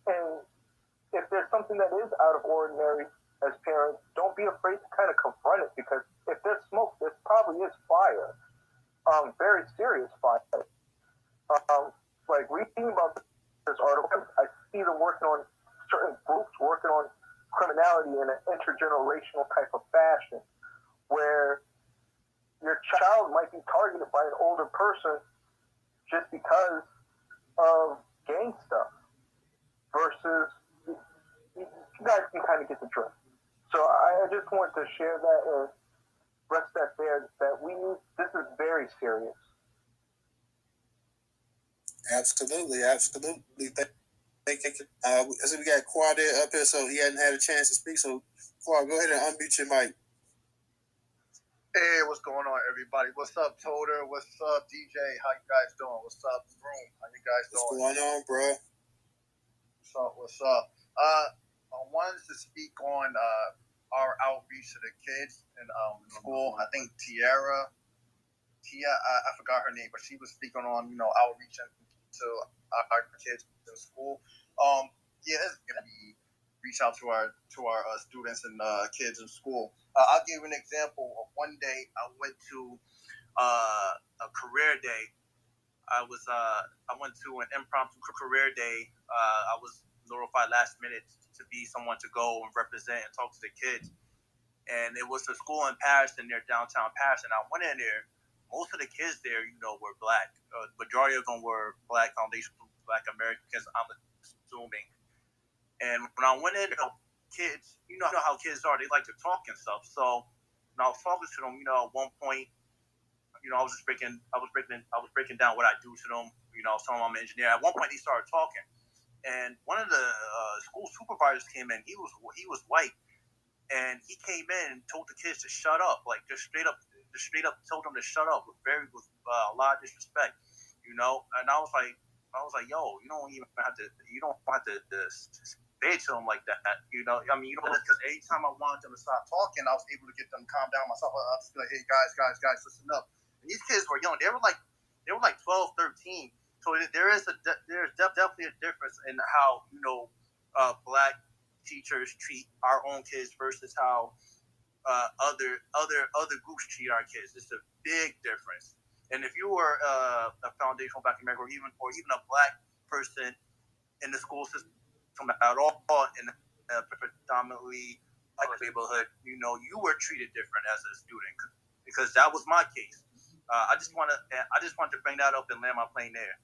And if there's something that is out of ordinary as parents, don't be afraid to kind of confront it, because if there's smoke, there probably is fire. Very serious fire. Like reading about this article, I see them working on certain groups, working on criminality in an intergenerational type of fashion, where your child might be targeted by an older person just because of gang stuff, versus you guys can kind of get the drift. So I just want to share that and rest that there, that this is very serious. Absolutely. Thank you. I see we got Quad up here, so he hadn't had a chance to speak. So Quad, go ahead and unmute your mic. Hey, what's going on, everybody? What's up, Toter? What's up, DJ? How you guys doing? What's up, Room? How you guys doing? What's going on, bro? What's up? I wanted to speak on our outreach to the kids in school. I think Tia, I forgot her name, but she was speaking on, outreaching to our kids in school. It's gonna be reach out to our students and kids in school. I'll give you an example of one day I went to a career day. I went to an impromptu career day. I was notified last minute to be someone to go and represent and talk to the kids. And it was a school in Paris, in their downtown Paris. And I went in there. Most of the kids there, were black. Majority of them were black, foundational black Americans, I'm assuming. And when I went in, kids, you know how kids are. They like to talk and stuff. So when I was talking to them, at one point, I was breaking down what I do to them. I was telling them I'm an engineer. At one point, they started talking. And one of the school supervisors came in. He was white, and he came in and told the kids to shut up, like just straight up told them to shut up with a lot of disrespect, And I was like, yo, you don't have to say it to them like that, because every time I wanted them to stop talking, I was able to get them to calm down myself. I was like, hey guys, listen up. And these kids were young. They were like 12, 13. So there's definitely a difference in how black teachers treat our own kids versus how other groups treat our kids. It's a big difference. And if you were a foundational black American, or even a black person in the school system at all, in a predominantly black neighborhood, you were treated different as a student, because that was my case. I just wanted to bring that up and land my plane there.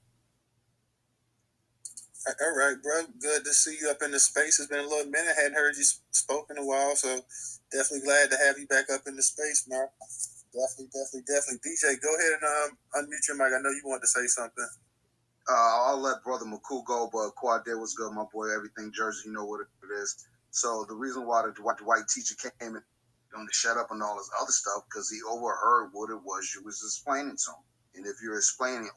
All right, bro. Good to see you up in the space. It's been a little minute. I hadn't heard you spoke in a while, so definitely glad to have you back up in the space, man. Definitely. DJ, go ahead and unmute your mic. I know you wanted to say something. I'll let Brother McCool go, but Quad there was good, my boy. Everything Jersey, you know what it is. So the reason why the white teacher came in to shut up and all this other stuff, because he overheard what it was you was explaining to him. And if you're explaining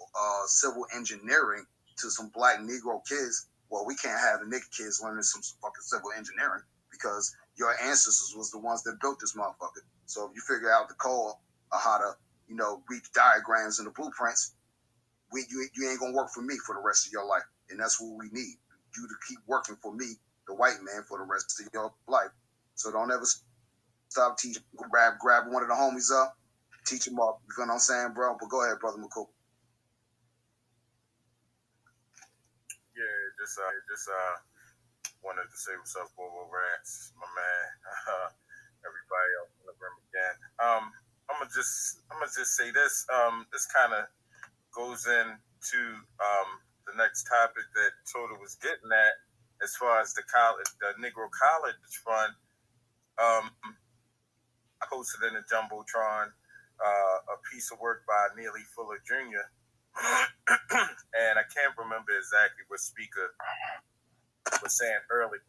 civil engineering to some black Negro kids, well, we can't have the nigga kids learning some fucking civil engineering, because your ancestors was the ones that built this motherfucker. So if you figure out the code of how to, read diagrams and the blueprints, you ain't gonna work for me for the rest of your life. And that's what we need. You to keep working for me, the white man, for the rest of your life. So don't ever stop teaching. Grab one of the homies up, teach them up. You feel what I'm saying, bro? But go ahead, Brother McCool. Yeah, just wanted to say what's up, Bobo Rats, my man. Everybody else in the room again. I'm gonna just say this. This kind of goes into the next topic that Tota was getting at, as far as the Negro College Fund. I posted in the Jumbotron a piece of work by Neely Fuller Jr. And I can't remember exactly what speaker was saying earlier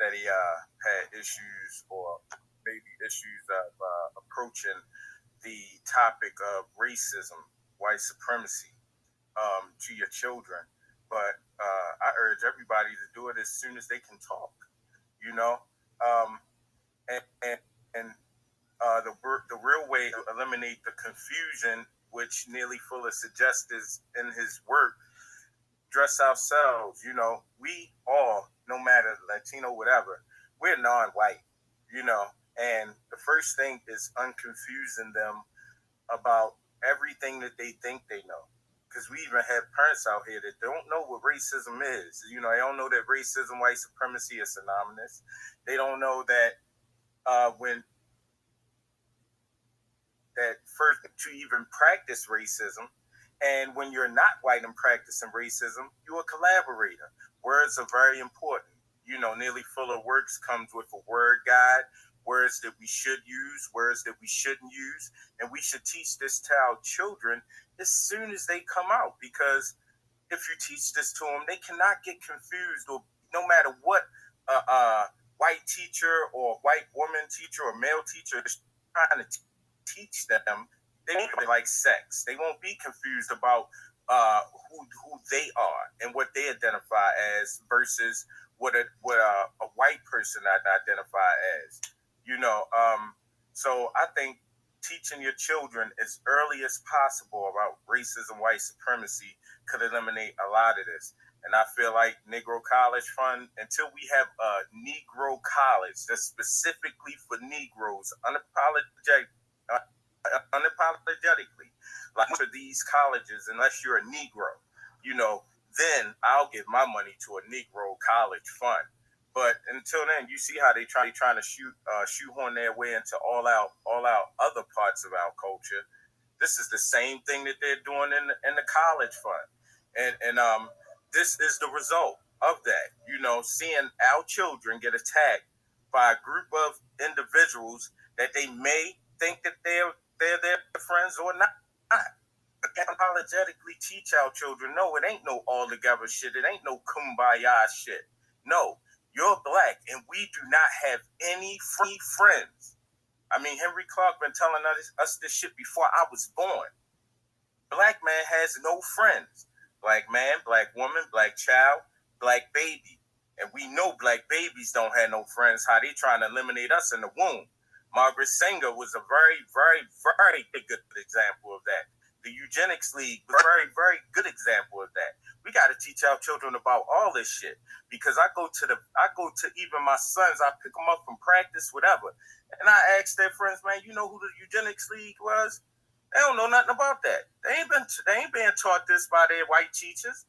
that he had issues, or maybe issues of approaching the topic of racism, white supremacy, to your children. But I urge everybody to do it as soon as they can talk, and the real way to eliminate the confusion, which Neely Fuller suggests in his work, dress ourselves. We all, no matter Latino, whatever, we're non-white, and the first thing is unconfusing them about everything that they think they know. Because we even have parents out here that don't know what racism is. They don't know that racism, white supremacy is synonymous. They don't know that that first, to even practice racism, and when you're not white and practicing racism, you're a collaborator. Words are very important. Neely Fuller works comes with a word guide, words that we should use, words that we shouldn't use, and we should teach this to our children as soon as they come out, because if you teach this to them, they cannot get confused, or no matter what white teacher or white woman teacher or male teacher is trying to teach them, they won't be like sex. They won't be confused about who they are and what they identify as versus what a white person identify as. So I think teaching your children as early as possible about racism, white supremacy could eliminate a lot of this. And I feel like Negro College Fund, until we have a Negro college that's specifically for Negroes, unapologetically, like for these colleges, unless you're a Negro, then I'll give my money to a Negro College Fund. But until then, you see how they trying to shoehorn their way into all out other parts of our culture. This is the same thing that they're doing in the college fund, and this is the result of that. Seeing our children get attacked by a group of individuals that they may think that they're their friends or not. Unapologetically teach our children, no, it ain't no all together shit. It ain't no kumbaya shit. No. You're black, and we do not have any free friends. I mean, Henry Clark been telling us this shit before I was born. Black man has no friends. Black man, black woman, black child, black baby. And we know black babies don't have no friends. How they trying to eliminate us in the womb. Margaret Sanger was a very, very, very good example of that. The Eugenics League was a very, very good example of that. We got to teach our children about all this shit, because I go to even my sons, I pick them up from practice, whatever, and I ask their friends, man, you know who the Eugenics League was? They don't know nothing about that. They ain't been taught this by their white teachers,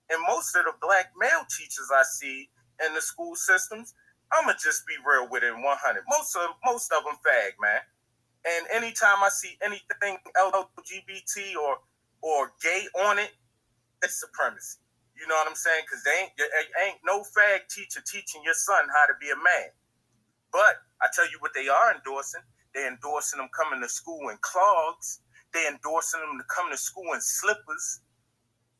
and most of the black male teachers I see in the school systems, I'ma just be real with it 100. Most of them fag, man. And anytime I see anything LGBT or gay on it, it's supremacy. You know what I'm saying? Because there ain't no fag teacher teaching your son how to be a man. But I tell you what they are endorsing. They're endorsing them coming to school in clogs. They're endorsing them to come to school in slippers.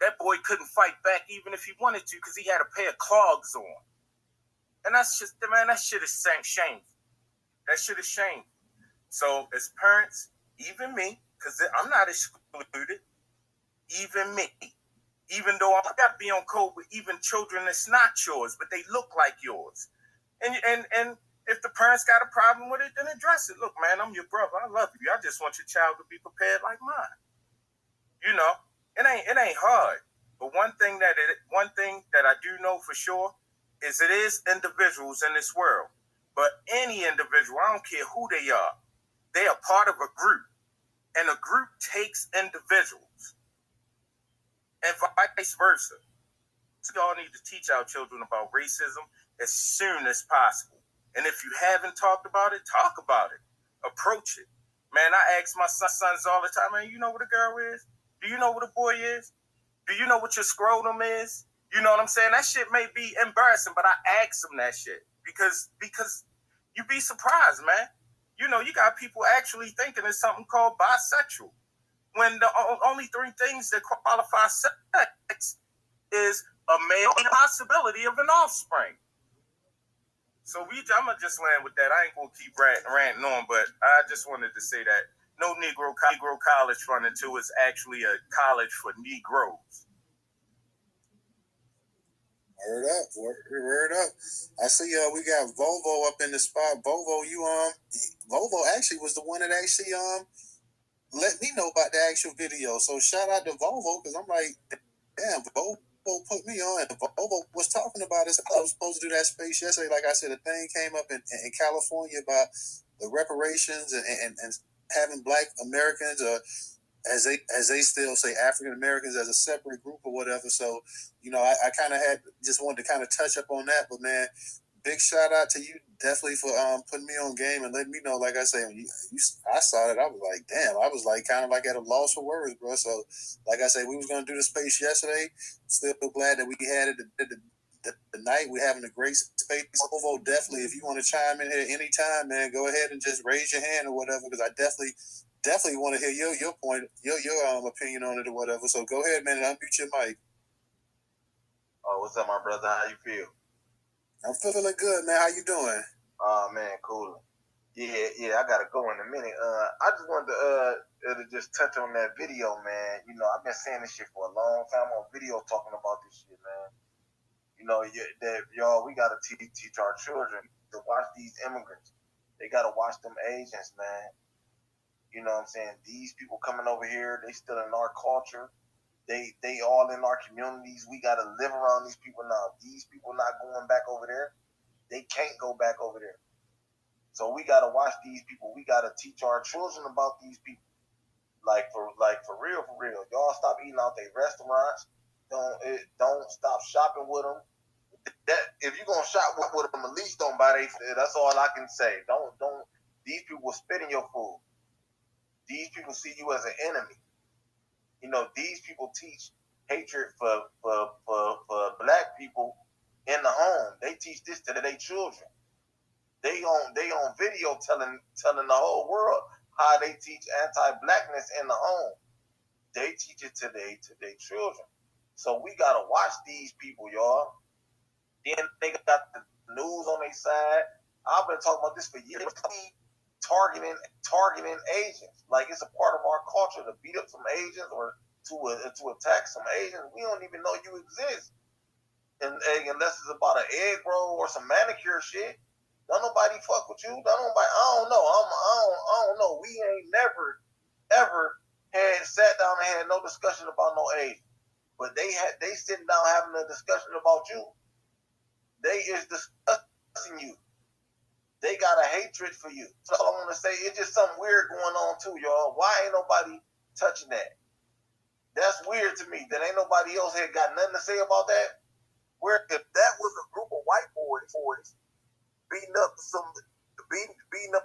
That boy couldn't fight back even if he wanted to, because he had a pair of clogs on. And that's just, man, that shit is shameful. That shit is shameful. So as parents, even me, because I'm not excluded, even me, even though I got to be on code with even children that's not yours, but they look like yours. And If the parents got a problem with it, then address it. Look, man, I'm your brother. I love you. I just want your child to be prepared like mine. You know, it ain't hard. But one thing that I do know for sure is it is individuals in this world. But any individual, I don't care who they are part of a group. And a group takes individuals. And vice versa. So y'all need to teach our children about racism as soon as possible. And if you haven't talked about it, talk about it. Approach it. Man, I ask my sons all the time, man, you know what a girl is? Do you know what a boy is? Do you know what your scrotum is? You know what I'm saying? That shit may be embarrassing, but I ask them that shit. Because you be surprised, man. You know, you got people actually thinking it's something called bisexual. When the only 3 things that qualify sex is a male and a possibility of an offspring. So I'm going to just land with that. I ain't going to keep ranting on, but I just wanted to say that no Negro college funding too is actually a college for Negroes. Word up, word up. I see we got Volvo up in the spot. Volvo, Volvo actually was the one that actually let me know about the actual video. So shout out to Volvo, because I'm like, damn, Volvo put me on. Volvo was talking about this. I was supposed to do that space yesterday. Like I said, a thing came up in California about the reparations and having Black Americans, as they still say, African Americans as a separate group or whatever. So, you know, I kind of just wanted to kind of touch up on that. But man, big shout out to you definitely for putting me on game and letting me know. Like I say, when I saw it, I was like, damn, I was like kind of like at a loss for words, bro. So, like I say, we was gonna do the space yesterday. Still glad that we had it the night. We're having a great space. Volvo, definitely, if you want to chime in here anytime, man, go ahead and just raise your hand or whatever, because I definitely want to hear your point, your opinion on it or whatever. So go ahead, man, and unmute your mic. Oh, what's up, my brother? How you feel? I'm feeling good, man. How you doing? Oh, man, cool. Yeah, I gotta go in a minute. I just wanted to just touch on that video, man. You know, I've been saying this shit for a long time on video talking about this shit, man. You know, y'all, we gotta teach our children to watch these immigrants. They gotta watch them Asians, man. You know what I'm saying? These people coming over here, they still in our culture. They all in our communities. We gotta live around these people now. These people not going back over there. They can't go back over there. So we gotta watch these people. We gotta teach our children about these people. Like for real. Y'all stop eating out their restaurants. Don't stop shopping with them. That if you're gonna shop with them, at least don't buy they. That's all I can say. Don't. These people will spit in your food. These people see you as an enemy. You know, these people teach hatred for Black people in the home. They teach this to their children. They on video telling the whole world how they teach anti-Blackness in the home. They teach it to their children. So we gotta watch these people, y'all. Then they got the news on their side. I've been talking about this for years. Targeting Asians. Like it's a part of our culture to beat up some Asians or to attack some Asians. We don't even know you exist. And unless it's about an egg roll or some manicure shit, don't nobody fuck with you. Don't nobody. I don't know. I don't know. We ain't never ever had sat down and had no discussion about no Asian. But they sitting down having a discussion about you. They is discussing you. They got a hatred for you. So all I want to say, it's just something weird going on too, y'all. Why ain't nobody touching that? That's weird to me. That ain't nobody else had got nothing to say about that. Where if that was a group of white boys beating up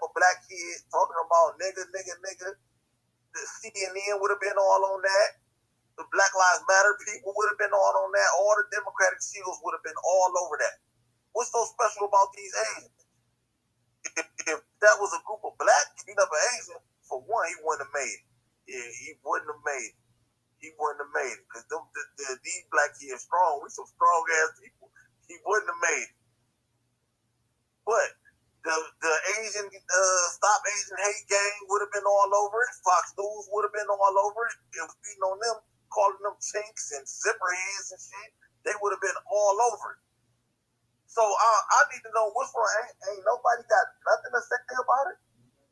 a Black kid, talking about nigga, the CNN would have been all on that. The Black Lives Matter people would have been all on that. All the Democratic SEALs would have been all over that. What's so special about these Asians? If that was a group of Black beating up an Asian, for one, he wouldn't have made it. Yeah, he wouldn't have made it. Because these Black kids strong. We some strong ass people. He wouldn't have made it. But the Asian Stop Asian Hate gang would have been all over it. Fox News would have been all over it. It was beating on them, calling them chinks and zipper heads and shit. They would have been all over it. So I need to know what's wrong. Ain't nobody got nothing to say about it.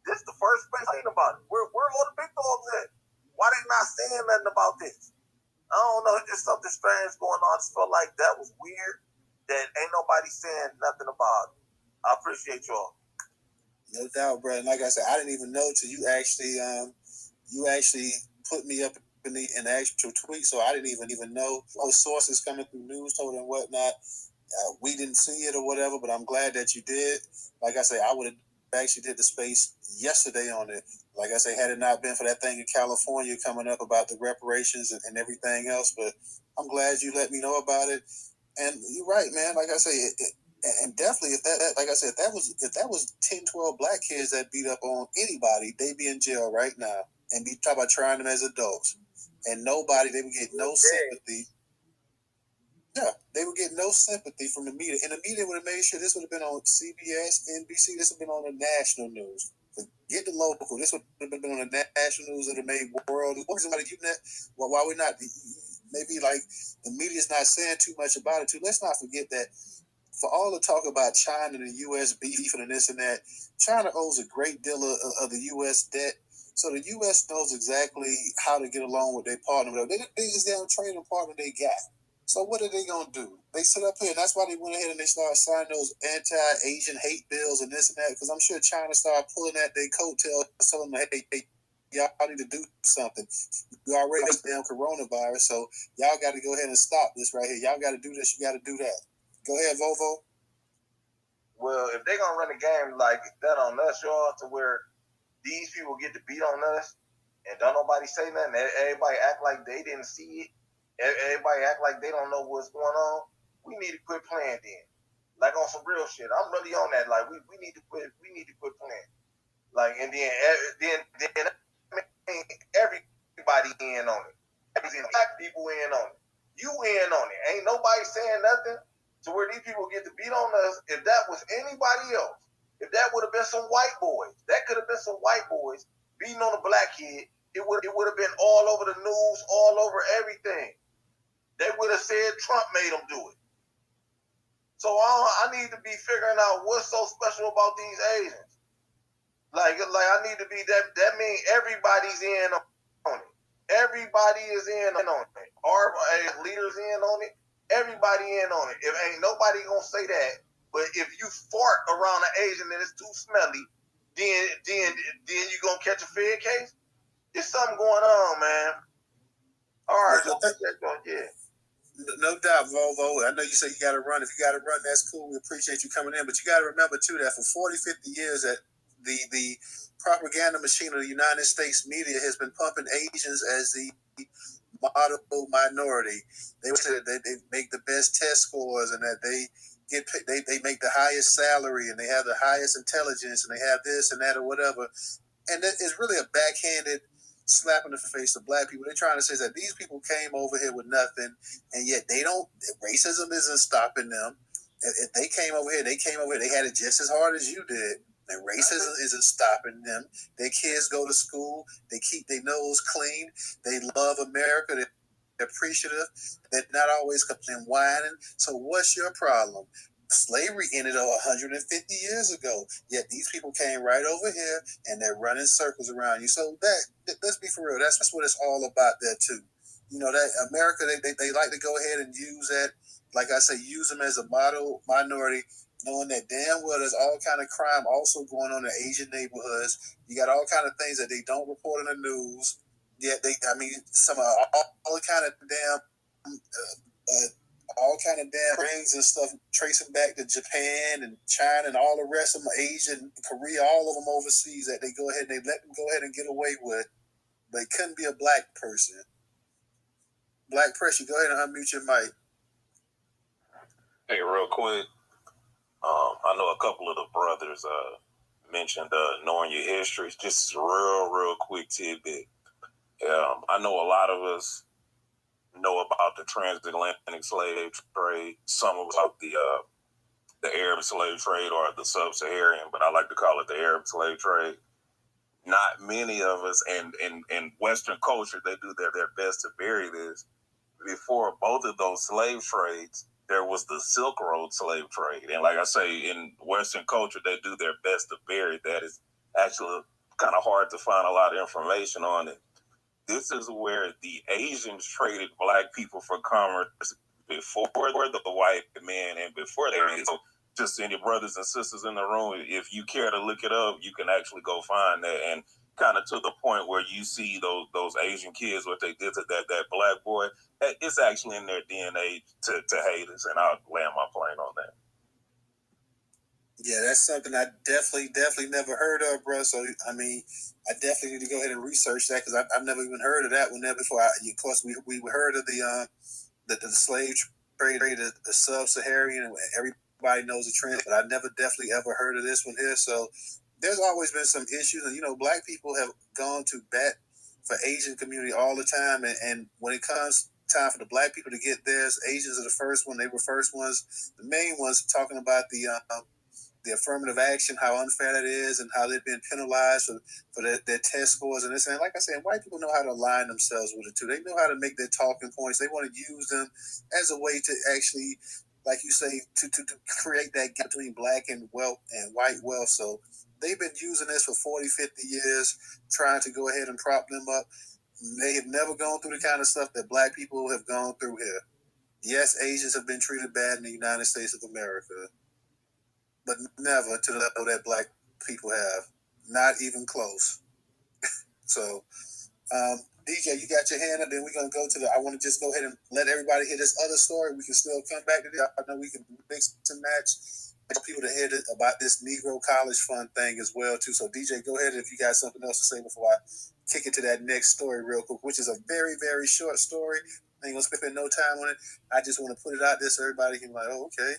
This is the first place saying about it. Where all the big dogs at? Why they not saying nothing about this? I don't know. It's just something strange going on. I just felt like that was weird. That ain't nobody saying nothing about it. I appreciate y'all. No doubt, bro. And like I said, I didn't even know till you actually put me up in the actual tweet, so I didn't even know those sources coming through Newstoter and whatnot. We didn't see it or whatever, but I'm glad that you did. Like I say, I would have actually did the space yesterday on it. Like I say, had it not been for that thing in California coming up about the reparations and everything else, but I'm glad you let me know about it. And you're right, man. Like I say, and definitely if that, like I said, if that was 10, 12 black kids that beat up on anybody, they'd be in jail right now and be talking about trying them as adults. And nobody, they would get no sympathy. Yeah, they would get no sympathy from the media. And the media would have made sure this would have been on CBS, NBC, this would have been on the national news. Forget the local. This would have been on the national news that have made world. Why we're not, maybe like the media's not saying too much about it too. Let's not forget that for all the talk about China and the U.S. beefing and this and that, China owes a great deal of the U.S. debt. So the U.S. knows exactly how to get along with their partner. They're the biggest damn trading partner they got. So what are they going to do? They sit up here, and that's why they went ahead and they started signing those anti-Asian hate bills and this and that, because I'm sure China started pulling at their coattails, telling them, hey, y'all need to do something. We already have the damn coronavirus, so y'all got to go ahead and stop this right here. Y'all got to do this, you got to do that. Go ahead, Vovo. Well, if they're going to run the game like that on us, y'all, to where these people get to beat on us and don't nobody say nothing, everybody act like they didn't see it, everybody act like they don't know what's going on, we need to quit playing then. Like on some real shit. I'm really on that. Like we need to quit playing. Like and then everybody in on it. Black people in on it. You in on it. Ain't nobody saying nothing to where these people get to beat on us. If that was anybody else, if that would have been some white boys, that could have been some white boys beating on a black kid, it would have been all over the news, all over everything. They would have said Trump made them do it. So I need to be figuring out what's so special about these Asians. Like I need to be that means everybody's in on it. Everybody is in on it. Our leaders in on it. Everybody in on it. If ain't nobody gonna say that, but if you fart around an Asian and it's too smelly, then you gonna catch a Fed case? There's something going on, man. All right, yeah. No doubt, Volvo. I know you say you got to run. If you got to run, that's cool. We appreciate you coming in. But you got to remember, too, that for 40, 50 years, that the propaganda machine of the United States media has been pumping Asians as the model minority. They say that they make the best test scores and that they make the highest salary and they have the highest intelligence and they have this and that or whatever. And it's really a backhanded slap in the face of black people. They're trying to say that these people came over here with nothing, and yet racism isn't stopping them. If they came over here, they had it just as hard as you did. And racism isn't stopping them. Their kids go to school. They keep their nose clean. They love America. They're appreciative. They're not always complaining, whining. So what's your problem? Slavery ended 150 years ago. Yet these people came right over here and they're running circles around you. So let's be for real. That's what it's all about there too. You know, that America, they like to go ahead and use that, like I say, use them as a model minority, knowing that damn well there's all kind of crime also going on in Asian neighborhoods. You got all kind of things that they don't report in the news. Yet some all kind of damn all kind of damn rings and stuff tracing back to Japan and China and all the rest of them, Asia and Korea, all of them overseas that they go ahead and they let them go ahead and get away with. But it couldn't be a black person. Black Pressure, go ahead and unmute your mic. Hey, real quick, I know a couple of the brothers mentioned knowing your history. Just real quick tidbit. I know a lot of us know about the transatlantic slave trade, some about the Arab slave trade or the sub-Saharan, but I like to call it the Arab slave trade. Not many of us, and in Western culture, they do their best to bury this. Before both of those slave trades, there was the Silk Road slave trade. And like I say, in Western culture, they do their best to bury that. It's actually kind of hard to find a lot of information on it. This is where the Asians traded black people for commerce before the white men and before they. So just any brothers and sisters in the room, if you care to look it up, you can actually go find that. And kind of to the point where you see those Asian kids, what they did to that black boy, it's actually in their DNA to hate us. And I'll land my plane on that. Yeah, that's something I definitely never heard of, bro. So, I mean, I definitely need to go ahead and research that because I've never even heard of that one there before. Of course, we heard of the slave trade, the sub-Saharan, and everybody knows the trend, but I never definitely ever heard of this one here. So, there's always been some issues, and black people have gone to bat for Asian community all the time, and when it comes time for the black people to get theirs, Asians are the first one. They were first ones, the main ones talking about the affirmative action, how unfair that is, and how they've been penalized for their test scores and this. And like I said, white people know how to align themselves with it too. They know how to make their talking points. They want to use them as a way to actually, like you say, to create that gap between black and wealth and white wealth. So they've been using this for 40, 50 years, trying to go ahead and prop them up. They have never gone through the kind of stuff that black people have gone through here. Yes, Asians have been treated bad in the United States of America, but never to the level that black people have. Not even close. So, DJ, you got your hand up, then we're going to go to I want to just go ahead and let everybody hear this other story. We can still come back to that. I know we can mix and match. People to hear about this Negro College Fund thing as well, too. So, DJ, go ahead if you got something else to say before I kick it to that next story real quick, which is a very, very short story. I ain't going to spend no time on it. I just want to put it out there so everybody can be like, oh, okay.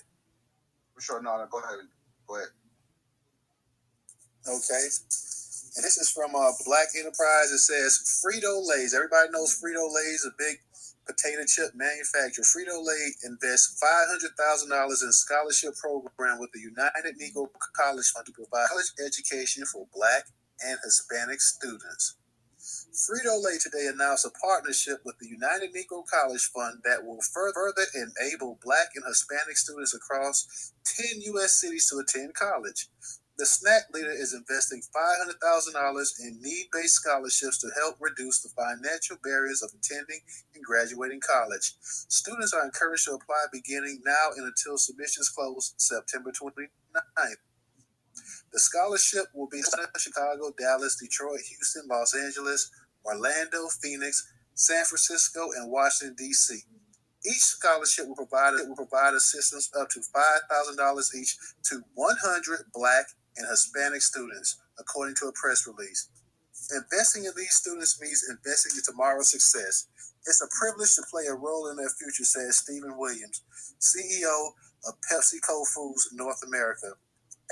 For sure. No, go ahead. Go ahead. Okay. And this is from Black Enterprise. It says Frito-Lay's. Everybody knows Frito-Lay's, a big potato chip manufacturer. Frito-Lay invests $500,000 in a scholarship program with the United Negro College Fund to provide college education for Black and Hispanic students. Frito-Lay today announced a partnership with the United Negro College Fund that will further enable Black and Hispanic students across 10 U.S. cities to attend college. The snack leader is investing $500,000 in need-based scholarships to help reduce the financial barriers of attending and graduating college. Students are encouraged to apply beginning now and until submissions close September 29th. The scholarship will be in Chicago, Dallas, Detroit, Houston, Los Angeles, Orlando, Phoenix, San Francisco, and Washington, D.C. Each scholarship will provide assistance up to $5,000 each to 100 Black and Hispanic students, according to a press release. Investing in these students means investing in tomorrow's success. It's a privilege to play a role in their future, says Stephen Williams, CEO of PepsiCo Foods North America.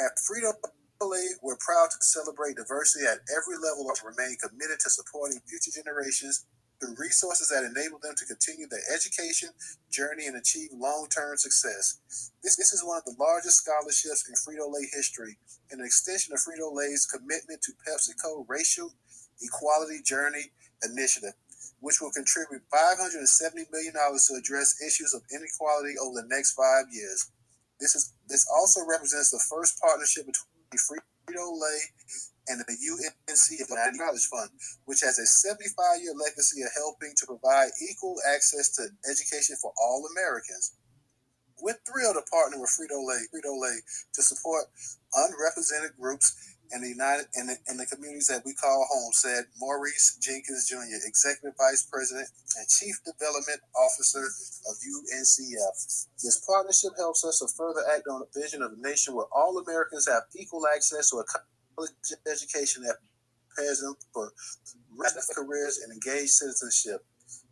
At Frito-Lay, we're proud to celebrate diversity at every level and remain committed to supporting future generations through resources that enable them to continue their education journey and achieve long-term success. This is one of the largest scholarships in Frito-Lay history, an extension of Frito-Lay's commitment to PepsiCo Racial Equality Journey Initiative, which will contribute $570 million to address issues of inequality over the next 5 years. This also represents the first partnership between Frito-Lay and the UNC College Fund, which has a 75-year legacy of helping to provide equal access to education for all Americans. We're thrilled to partner with Frito-Lay to support unrepresented groups in the communities that we call home, said Maurice Jenkins Jr., Executive Vice President and Chief Development Officer of UNCF. This partnership helps us to further act on a vision of a nation where all Americans have equal access to a college education that prepares them for careers and engaged citizenship.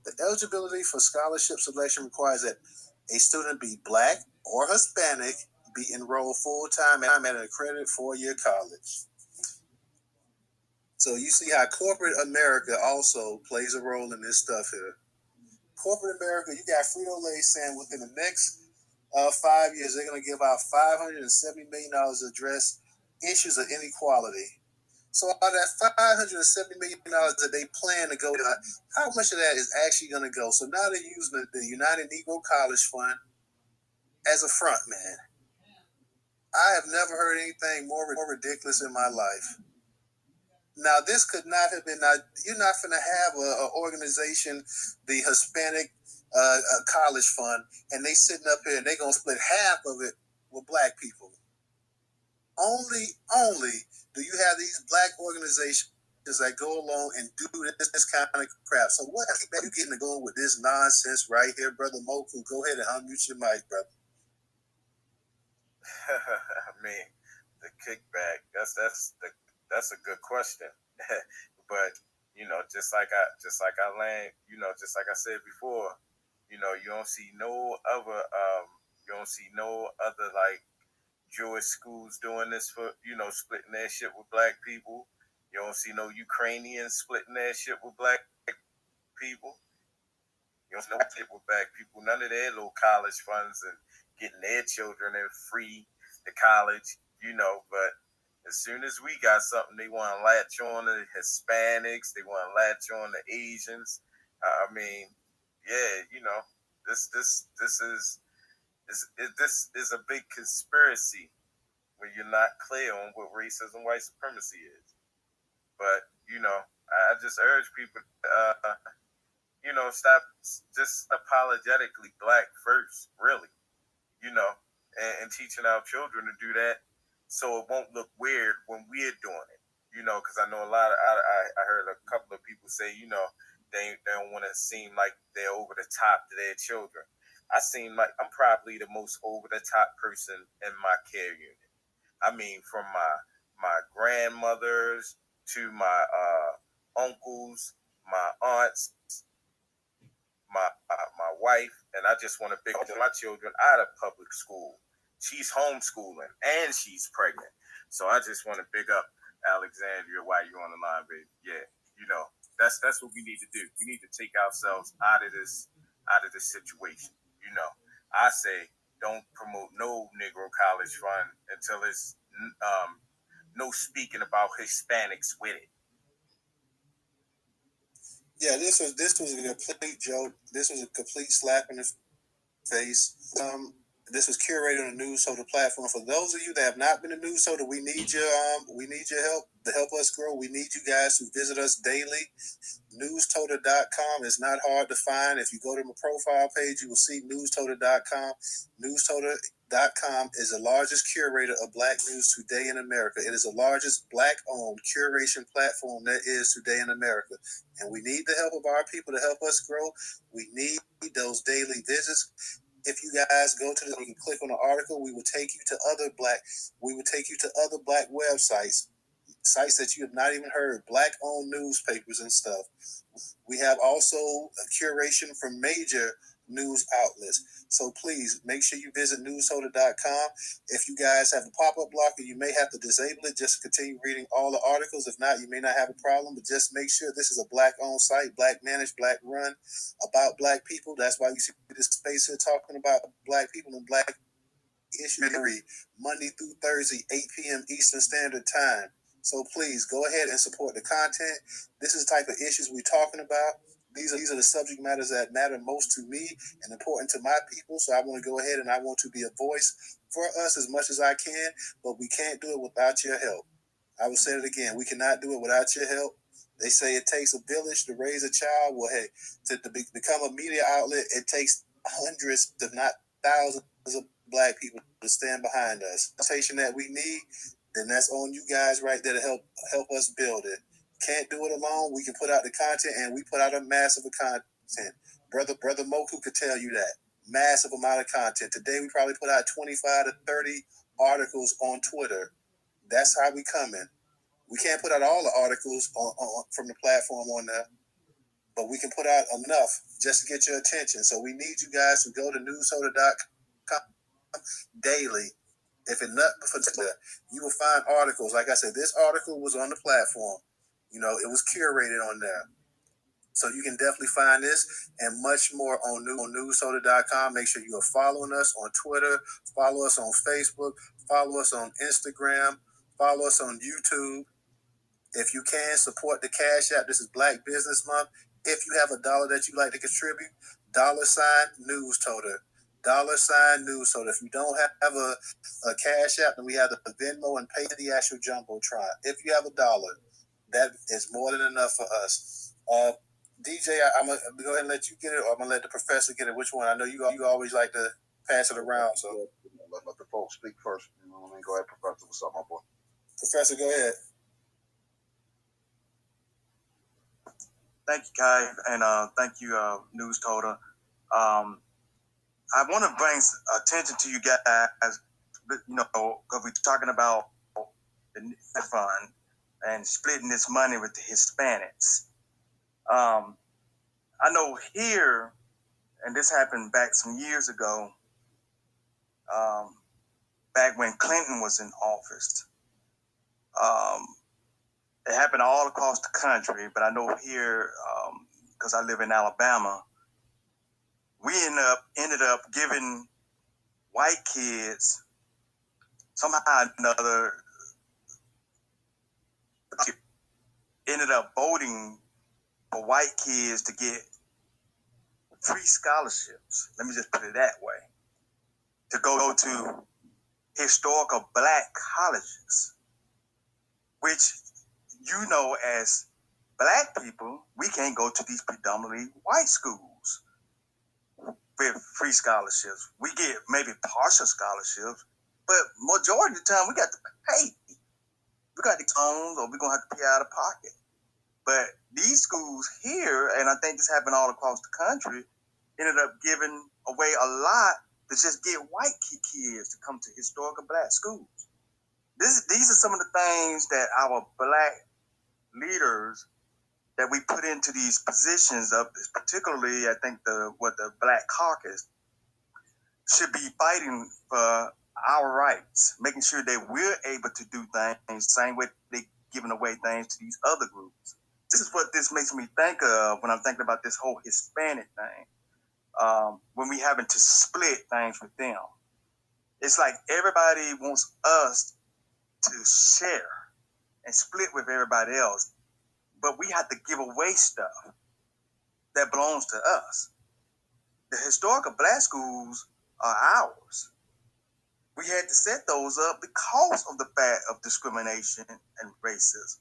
The eligibility for scholarship selection requires that a student be Black or Hispanic, be enrolled full-time at an accredited 4-year college. So you see how corporate America also plays a role in this stuff here. Corporate America, you got Frito-Lay saying within the next 5 years, they're going to give out $570 million to address issues of inequality. So out of that $570 million that they plan to go to, how much of that is actually going to go? So now they're using the United Negro College Fund as a front man, I have never heard anything more ridiculous in my life. Now, this could not have been. Now, you're not going to have an organization, the Hispanic College Fund, and they sitting up here and they're going to split half of it with black people. Only do you have these black organizations that go along and do this kind of crap. So what are you getting to go with this nonsense right here, Brother Moku? Go ahead and unmute your mic, brother. I mean, the kickback. That's a good question. But just like I said before, you don't see no other like Jewish schools doing this for splitting their shit with black people. You don't see no Ukrainians splitting their shit with black people. You don't see no shit with black people. None of their little college funds and getting their children in free to college. But as soon as we got something, they want to latch on to Hispanics. They want to latch on to Asians. I mean, yeah, this is a big conspiracy when you're not clear on what racism, white supremacy is. But I just urge people, stop just apologetically black first, really, and teaching our children to do that, so it won't look weird when we're doing it. Because I know I heard a couple of people say, they don't want to seem like they're over the top to their children. I seem like I'm probably the most over the top person in my care unit. I mean, from my grandmothers to my uncles, my aunts, my wife, and I just want to big up my children out of public school. She's homeschooling and she's pregnant, so I just want to big up Alexandria while you're on the line, baby. Yeah, that's what we need to do. We need to take ourselves out of this situation. I say don't promote no Negro College Fund until it's no speaking about Hispanics with it. Yeah, this was a complete joke. This was a complete slap in the face. This was curated on the Newstoter platform. For those of you that have not been to Newstoter, we need your help to help us grow. We need you guys to visit us daily. Newstoter.com is not hard to find. If you go to my profile page, you will see Newstoter.com. Newstoter.com is the largest curator of black news today in America. It is the largest black-owned curation platform that is today in America. And we need the help of our people to help us grow. We need those daily visits. If you guys go to you can click on the article, we will take you to other black websites, sites that you have not even heard, black-owned newspapers and stuff. We have also a curation from major news outlets. So please make sure you visit Newstoter.com. If you guys have a pop-up blocker, you may have to disable it just to continue reading all the articles. If not, you may not have a problem, but just make sure this is a black-owned site, black managed, black run, about black people. That's why you see this space here talking about black people and black issues Monday through Thursday, 8 p.m. Eastern Standard Time. So please go ahead and support the content. This is the type of issues we're talking about. These are the subject matters that matter most to me and important to my people. So I want to go ahead and I want to be a voice for us as much as I can, but we can't do it without your help. I will say it again. We cannot do it without your help. They say it takes a village to raise a child. Well, hey, to become a media outlet, it takes hundreds, if not thousands of black people to stand behind us. The station that we need, then that's on you guys right there to help us build it. Can't do it alone. We can put out the content, and we put out a massive content. Brother Moku could tell you that. Massive amount of content. Today we probably put out 25 to 30 articles on Twitter. That's how we come in. We can't put out all the articles on from the platform on there, but we can put out enough just to get your attention. So we need you guys to go to Newstoter.com daily. If it not for that, you will find articles. Like I said, this article was on the platform. It was curated on there. So you can definitely find this and much more on Newstoter.com. Make sure you are following us on Twitter, follow us on Facebook, follow us on Instagram, follow us on YouTube. If you can, support the Cash App. This is Black Business Month. If you have $1 that you'd like to contribute, $Newstoter. $Newstoter. If you don't have a Cash App, then we have the Venmo and pay the actual Jumbotron. If you have $1, that is more than enough for us. DJ, I'm gonna go ahead and let you get it, or I'm gonna let the professor get it. Which one? I know you always like to pass it around. So let the folks speak first. You know what I mean? Go ahead, Professor. What's up, my boy? Professor, go ahead. Thank you, Kai, and thank you, Newstoter. I want to bring attention to you guys, you know, because we're talking about the fund and splitting this money with the Hispanics. I know here, and this happened back some years ago, back when Clinton was in office. It happened all across the country, but I know here, because I live in Alabama, we ended up giving white kids somehow or another ended up voting for white kids to get free scholarships. Let me just put it that way. To go to historical black colleges, which, you know, as black people, we can't go to these predominantly white schools with free scholarships. We get maybe partial scholarships, but majority of the time we got to pay. We got the loans, or we're going to have to pay out of pocket. But these schools here, and I think this happened all across the country, ended up giving away a lot to just get white kids to come to historical black schools. These are some of the things that our black leaders that we put into these positions of, particularly I think the Black Caucus should be fighting for our rights, making sure that we're able to do things the same way they giving away things to these other groups. This is what this makes me think of when I'm thinking about this whole Hispanic thing. When we having to split things with them, it's like everybody wants us to share and split with everybody else, but we have to give away stuff that belongs to us. The historical black schools are ours. We had to set those up because of the fact of discrimination and racism.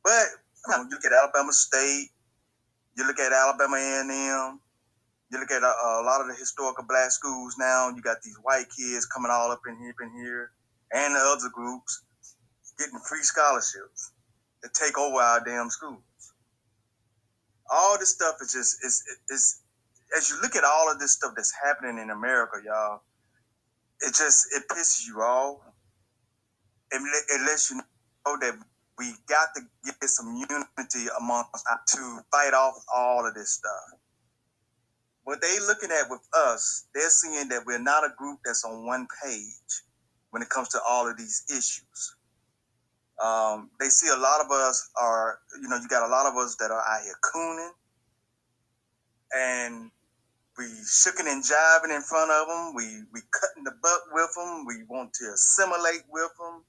But you look at Alabama State, you look at Alabama A&M, you look at a lot of the historical black schools now, you got these white kids coming all up in here, and the other groups getting free scholarships to take over our damn schools. All this stuff is just, is as you look at all of this stuff that's happening in America, y'all, it pisses you off. It lets you know that we got to get some unity amongst us to fight off all of this stuff. What they looking at with us, they're seeing that we're not a group that's on one page when it comes to all of these issues. They see a lot of us are, you got a lot of us that are out here cooning, and we shooking and jiving in front of them. We cutting the butt with them. We want to assimilate with them.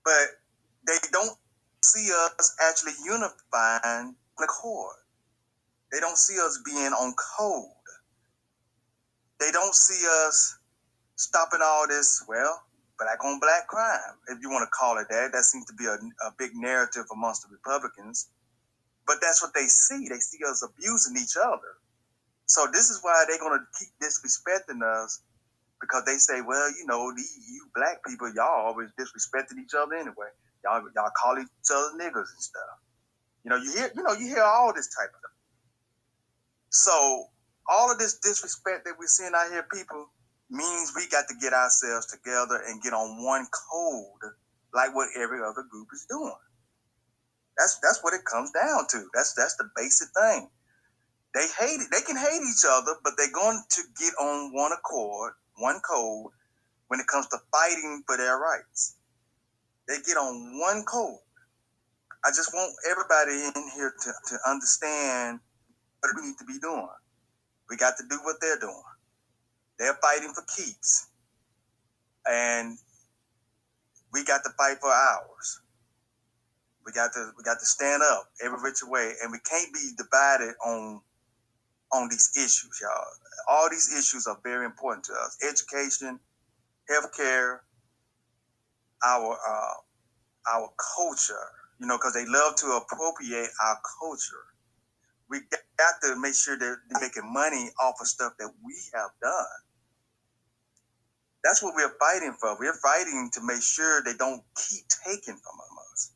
But they don't see us actually unifying the accord. They don't see us being on code. They don't see us stopping all this, black on black crime, if you want to call it that. That seems to be a big narrative amongst the Republicans. But that's what they see. They see us abusing each other. So this is why they're going to keep disrespecting us, because they say, you black people, y'all always disrespecting each other anyway. Y'all call each other niggers and stuff. You hear all this type of stuff. So all of this disrespect that we're seeing out here, people, means we got to get ourselves together and get on one code, like what every other group is doing. That's what it comes down to. That's the basic thing. They hate it. They can hate each other, but they're going to get on one accord, one code, when it comes to fighting for their rights. They get on one code. I just want everybody in here to understand what we need to be doing. We got to do what they're doing. They're fighting for keeps. And we got to fight for ours. We got to stand up every which way, and we can't be divided on on these issues, y'all. All these issues are very important to us. Education, healthcare, our culture, because they love to appropriate our culture. We got to make sure that they're making money off of stuff that we have done. That's what we're fighting for. We're fighting to make sure they don't keep taking from us.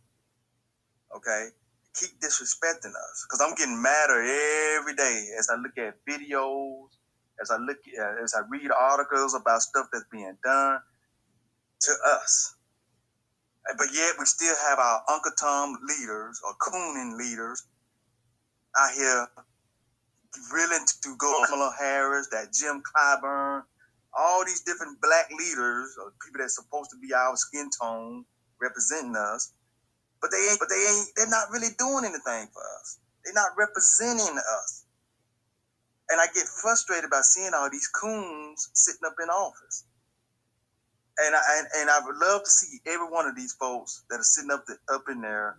Okay? Keep disrespecting us. Because I'm getting madder every day as I look at videos, as I read articles about stuff that's being done to us. But yet we still have our Uncle Tom leaders or Coonin leaders out here willing to go Kamala Harris, that Jim Clyburn, all these different black leaders or people that's supposed to be our skin tone representing us, but they're not really doing anything for us. They're not representing us. And I get frustrated by seeing all these coons sitting up in office. And I would love to see every one of these folks that are sitting up in there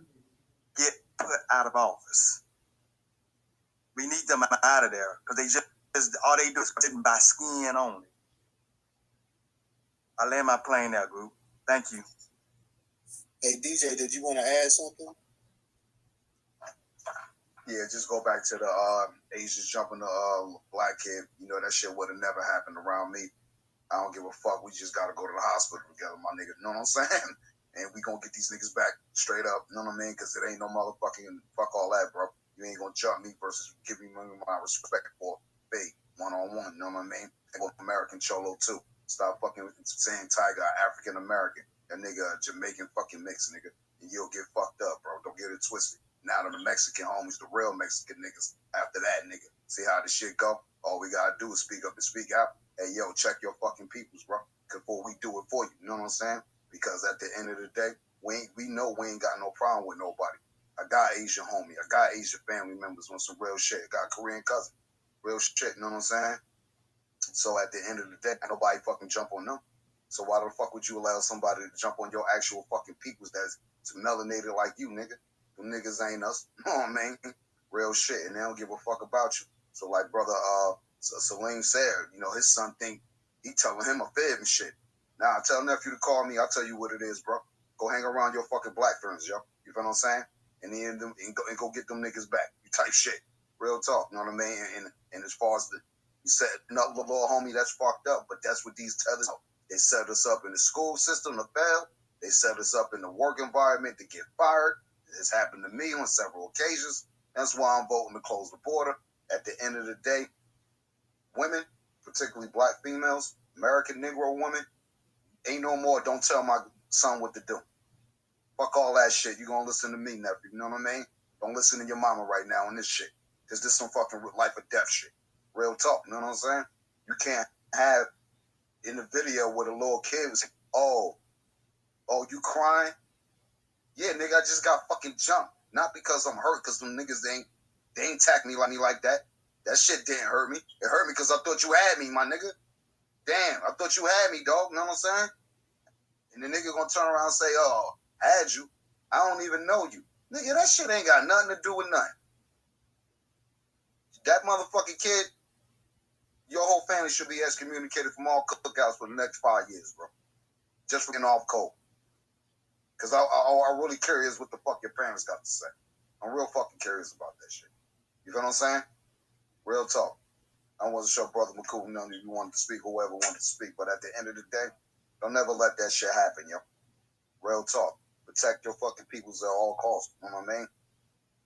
get put out of office. We need them out of there because they just all they do is sitting by skin only. I land my plane there, group. Thank you. Hey, DJ, did you want to add something? Yeah, just go back to the Asians jumping the black kid. That shit would have never happened around me. I don't give a fuck. We just got to go to the hospital together, my nigga. You know what I'm saying? And we going to get these niggas back straight up. You know what I mean? Because it ain't no motherfucking fuck all that, bro. You ain't going to jump me versus giving me my respect for fake one-on-one. You know what I mean? And go American Cholo, too. Stop fucking saying Tiger African American. That nigga Jamaican fucking mix, nigga. And you'll get fucked up, bro. Don't get it twisted. Now the Mexican homies, the real Mexican niggas. After that, nigga. See how this shit go? All we got to do is speak up and speak out. Hey, yo, check your fucking peoples, bro. Before we do it for you. You know what I'm saying? Because at the end of the day, we know we ain't got no problem with nobody. I got Asian homie. I got Asian family members on some real shit. I got Korean cousin. Real shit, you know what I'm saying? So at the end of the day, nobody fucking jump on them. So why the fuck would you allow somebody to jump on your actual fucking peoples that's melanated like you, nigga? Them niggas ain't us. You know what I mean? Real shit. And they don't give a fuck about you. So like brother Salim said, his son think he telling him a fib and shit. Now I tell nephew to call me. I'll tell you what it is, bro. Go hang around your fucking black friends, yo. You feel what I'm saying? And then go get them niggas back. You type shit. Real talk. You know what I mean? And as far as you said, no, little homie, that's fucked up. But that's what these tellers. They set us up in the school system to fail. They set us up in the work environment to get fired. It's happened to me on several occasions. That's why I'm voting to close the border. At the end of the day, women, particularly black females, American Negro women, ain't no more. Don't tell my son what to do. Fuck all that shit. You gonna listen to me, nephew. You know what I mean? Don't listen to your mama right now on this shit. Because this some fucking life or death shit. Real talk. You know what I'm saying? You can't have in the video where the little kid was like, oh, you crying? Yeah, nigga, I just got fucking jumped. Not because I'm hurt, because them niggas, they ain't tack me like that. That shit didn't hurt me. It hurt me because I thought you had me, my nigga. Damn, I thought you had me, dog. You know what I'm saying? And the nigga gonna turn around and say, oh, had you? I don't even know you. Nigga, that shit ain't got nothing to do with nothing. That motherfucking kid, your whole family should be excommunicated from all cookouts for the next 5 years, bro. Just for getting off cold. Because I'm really curious what the fuck your parents got to say. I'm real fucking curious about that shit. You feel what I'm saying? Real talk. I wasn't sure Brother McCool, none of you wanted to speak, whoever wanted to speak, but at the end of the day, don't never let that shit happen, yo. Real talk. Protect your fucking peoples at all costs. You know what I mean?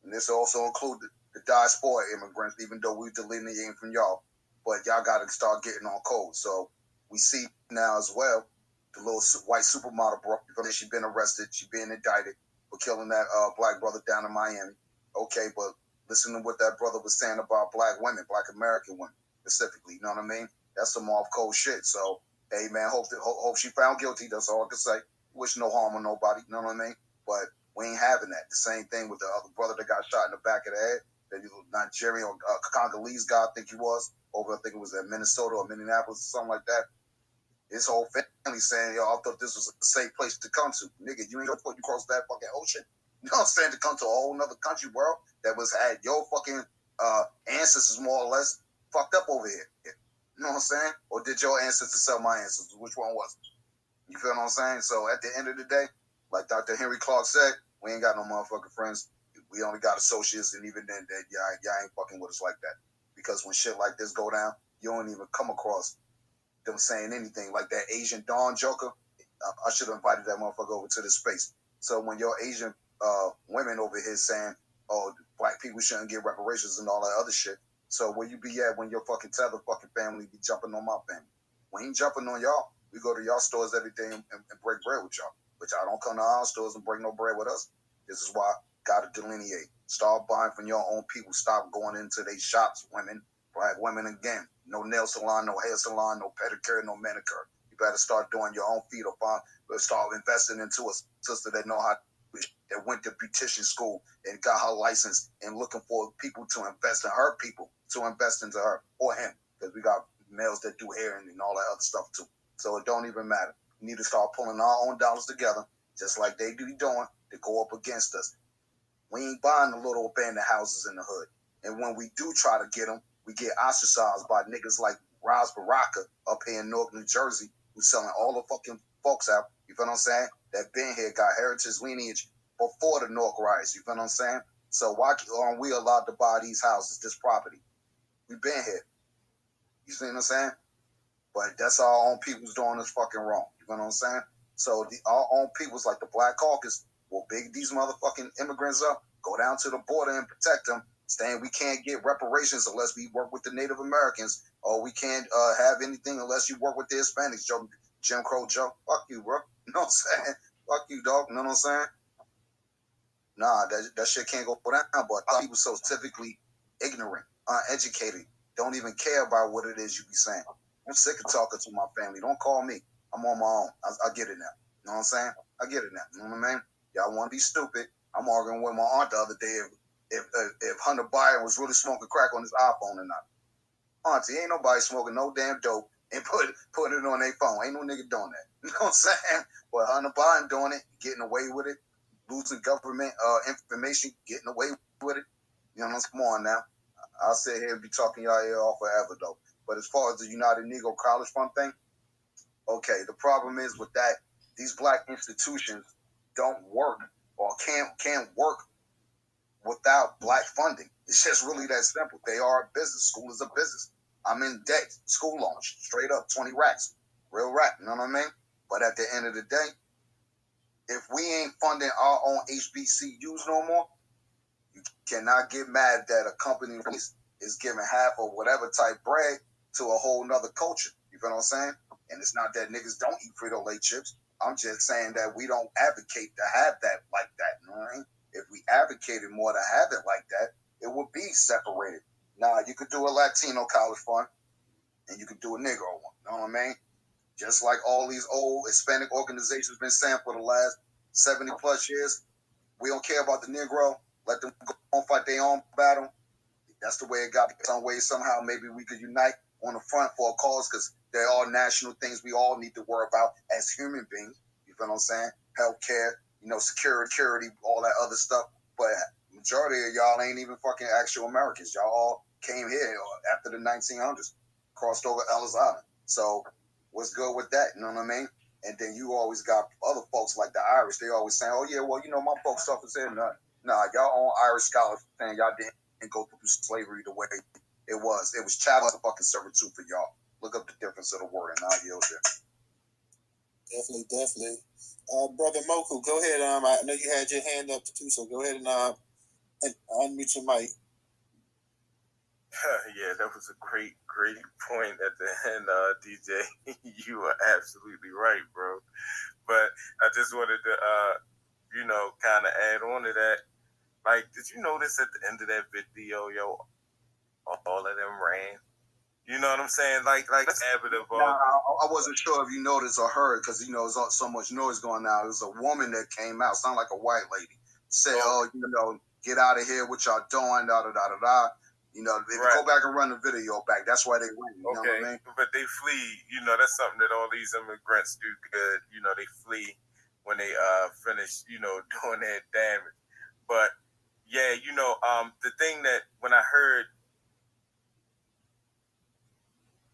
And this also includes the diaspora immigrants, even though we delineating from y'all. But y'all got to start getting on code. So we see now as well, the little white supermodel, bro, she been arrested. She been indicted for killing that black brother down in Miami. Okay, but listen to what that brother was saying about black women, black American women specifically. You know what I mean? That's some off cold shit. So, hey, man, hope she found guilty. That's all I can say. Wish no harm on nobody. You know what I mean? But we ain't having that. The same thing with the other brother that got shot in the back of the head. That Nigerian or Congolese guy, I think he was, over, I think it was in Minnesota or Minneapolis or something like that. His whole family saying, yo, I thought this was a safe place to come to. Nigga, you ain't gonna put you across that fucking ocean. You know what I'm saying? To come to a whole nother country, bro, that was had your fucking ancestors more or less fucked up over here. You know what I'm saying? Or did your ancestors sell my ancestors? Which one was it? You feel what I'm saying? So at the end of the day, like Dr. Henry Clark said, we ain't got no motherfucking friends. We only got associates, and even then, y'all ain't fucking with us like that. Because when shit like this go down, you don't even come across them saying anything. Like that Asian Dawn Joker, I should have invited that motherfucker over to this space. So when your Asian women over here saying, oh, black people shouldn't get reparations and all that other shit, so where you be at when your fucking tether fucking family be jumping on my family? We ain't jumping on y'all. We go to y'all stores every day and break bread with y'all. But y'all don't come to our stores and break no bread with us. This is why gotta delineate. Start buying from your own people. Stop going into their shops, women, black women again. No nail salon, no hair salon, no pedicure, no manicure. You better start doing your own feet or start investing into a sister that know how, that went to beautician school and got her license and looking for people to invest in her people, to invest into her or him. Because we got males that do hair and all that other stuff too. So it don't even matter. We need to start pulling our own dollars together, just like they be doing, to go up against us. We ain't buying the little abandoned houses in the hood. And when we do try to get them, we get ostracized by niggas like Raz Baraka up here in Newark, New Jersey, who's selling all the fucking folks out. You feel what I'm saying? That been here, got heritage lineage before the Newark riots. You feel what I'm saying? So why aren't we allowed to buy these houses, this property? We been here. You see what I'm saying? But that's our own people's doing us fucking wrong. You know what I'm saying? So our own people's like the Black Caucus will big these motherfucking immigrants up, go down to the border and protect them, saying we can't get reparations unless we work with the Native Americans, or we can't have anything unless you work with the Hispanics, Joe, Jim Crow Joe. Fuck you, bro. You know what I'm saying? Fuck you, dog. You know what I'm saying? Nah, that shit can't go down. But people so typically ignorant, uneducated, don't even care about what it is you be saying. I'm sick of talking to my family. Don't call me. I'm on my own. I get it now. You know what I'm saying? I get it now. You know what I mean? Y'all want to be stupid. I'm arguing with my aunt the other day if Hunter Biden was really smoking crack on his iPhone or not. Auntie, ain't nobody smoking no damn dope and put it on their phone. Ain't no nigga doing that. You know what I'm saying? But Hunter Biden doing it, getting away with it, losing government information, getting away with it. You know, come on now. I'll sit here and be talking y'all ear off forever though. But as far as the United Negro College Fund thing, okay, the problem is with that, these black institutions don't work or can't work without black funding. It's just really that simple. They are a business. School is a business. I'm in debt. School launch, straight up, 20 racks. Real rap, you know what I mean? But at the end of the day, if we ain't funding our own HBCUs no more, you cannot get mad that a company is giving half or whatever type bread to a whole nother culture. You feel what I'm saying? And it's not that niggas don't eat Frito-Lay chips. I'm just saying that we don't advocate to have that like that. You know what I mean? If we advocated more to have it like that, it would be separated. Now, you could do a Latino college fund, and you could do a Negro one. You know what I mean? Just like all these old Hispanic organizations been saying for the last 70 plus years, we don't care about the Negro. Let them go and fight their own battle. That's the way it got. Some way, somehow, maybe we could unite on the front for a cause, because they're all national things we all need to worry about as human beings. You feel what I'm saying? Healthcare, security, all that other stuff. But majority of y'all ain't even fucking actual Americans. Y'all all came here after the 1900s, crossed over Ellis Island. So what's good with that? You know what I mean? And then you always got other folks like the Irish. They always saying, oh, yeah, well, my folks suffered here. Nah, y'all own Irish scholars saying y'all didn't go through slavery the way it was. It was chattel fucking servitude for y'all. Look up the difference of the word, and I'll yield there. Definitely. Brother Moku, go ahead. I know you had your hand up too, so go ahead and unmute your mic. Yeah, that was a great point at the end, DJ. You are absolutely right, bro. But I just wanted to, kind of add on to that. Like, did you notice at the end of that video, all of them ran? You know what I'm saying? Like evidence. I wasn't sure if you noticed or heard, because there's so much noise going on. It was a woman that came out, sounded like a white lady, said, get out of here, what y'all doing, da da da da da. If you go back and run the video back, that's why they ran. You know what I mean? But they flee. That's something that all these immigrants do good. They flee when they finish, doing their damage. But yeah, you know, the thing that when I heard,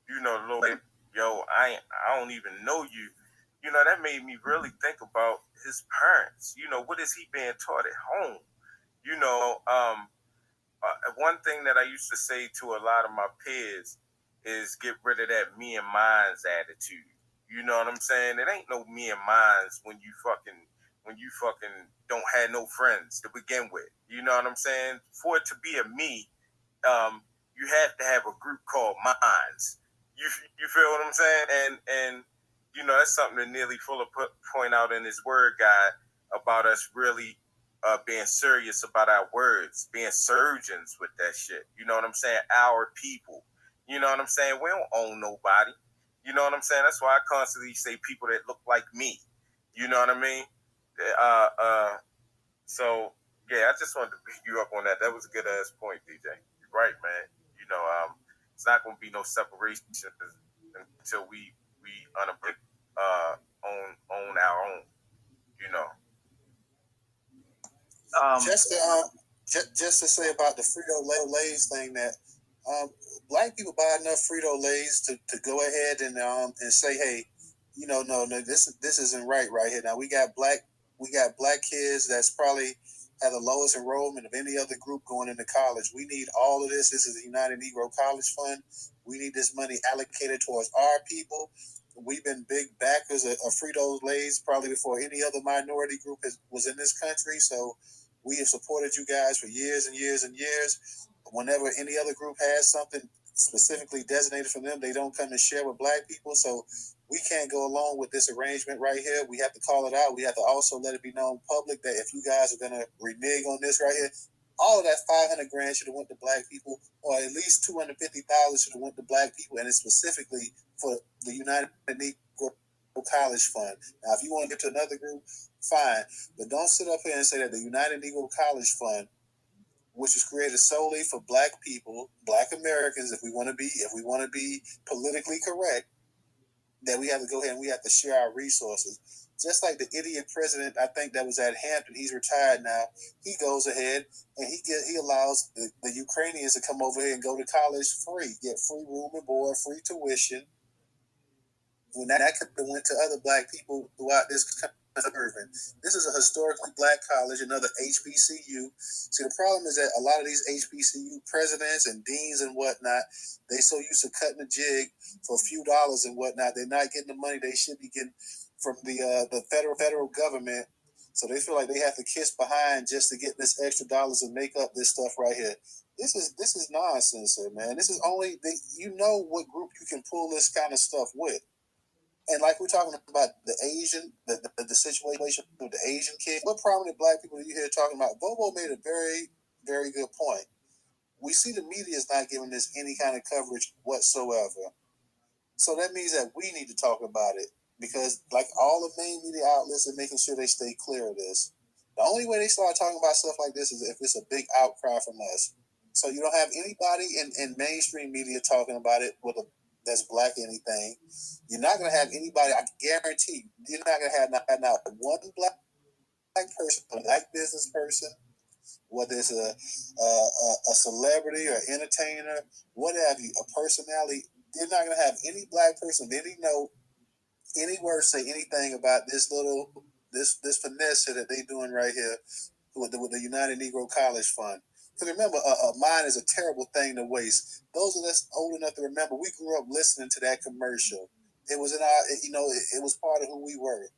you know, Lord, yo, I don't even know you. You know, that made me really think about his parents. You know, what is he being taught at home? You know, one thing that I used to say to a lot of my peers is get rid of that me and mine's attitude. You know what I'm saying? It ain't no me and mine's when you fucking don't have no friends to begin with. You know what I'm saying? For it to be a me, you have to have a group called minds. You feel what I'm saying? And you know, that's something that Nearly Fuller point out in his word guide about us really being serious about our words, being surgeons with that shit. You know what I'm saying? Our people. You know what I'm saying? We don't own nobody. You know what I'm saying? That's why I constantly say people that look like me. You know what I mean? So yeah, I just wanted to pick you up on that. That was a good ass point, DJ. You're right, man. You know, it's not going to be no separation until we own our own. You know. Just to say about the Frito-Lay's thing, that black people buy enough Frito-Lay's to go ahead and say, hey, you know, no, this isn't right here. Now we got black kids that's probably have the lowest enrollment of any other group going into college. We need all of this. This is the United Negro College Fund. We need this money allocated towards our people. We've been big backers of Frito-Lay's probably before any other minority group was in this country. So we have supported you guys for years and years and years. Whenever any other group has something specifically designated for them, they don't come and share with black people. So we can't go along with this arrangement right here. We have to call it out. We have to also let it be known public that if you guys are going to renege on this right here, all of that $500,000 should have went to black people, or at least $250,000 should have went to black people, and it's specifically for the United Negro College Fund. Now, if you want to get to another group, fine, but don't sit up here and say that the United Negro College Fund, which was created solely for black people, black Americans, if we want to be politically correct, that we have to go ahead and we have to share our resources. Just like the idiot president, I think that was at Hampton, he's retired now. He goes ahead and he allows the Ukrainians to come over here and go to college free, get free room and board, free tuition. When that could have went to other black people throughout this country. This is a historically black college, another HBCU. See, the problem is that a lot of these HBCU presidents and deans and whatnot, they so used to cutting the jig for a few dollars and whatnot, they're not getting the money they should be getting from the federal government. So they feel like they have to kiss behind just to get this extra dollars and make up this stuff right here. This is nonsense, man. This is only you know what group you can pull this kind of stuff with. And like we're talking about the Asian, the situation with the Asian kid, what prominent black people do you hear talking about? Bobo made a very, very good point. We see the media is not giving this any kind of coverage whatsoever. So that means that we need to talk about it, because like all the main media outlets are making sure they stay clear of this. The only way they start talking about stuff like this is if it's a big outcry from us. So you don't have anybody in mainstream media talking about it that's black anything. You're not going to have anybody, I guarantee you're not going to have not one black person, a black business person, whether it's a celebrity or entertainer, what have you, a personality. You're not going to have any black person, any note, any word say anything about this finesse that they doing right here with the United Negro College Fund. Because remember, a mind is a terrible thing to waste. Those of us old enough to remember, we grew up listening to that commercial. It was in our, it was part of who we were.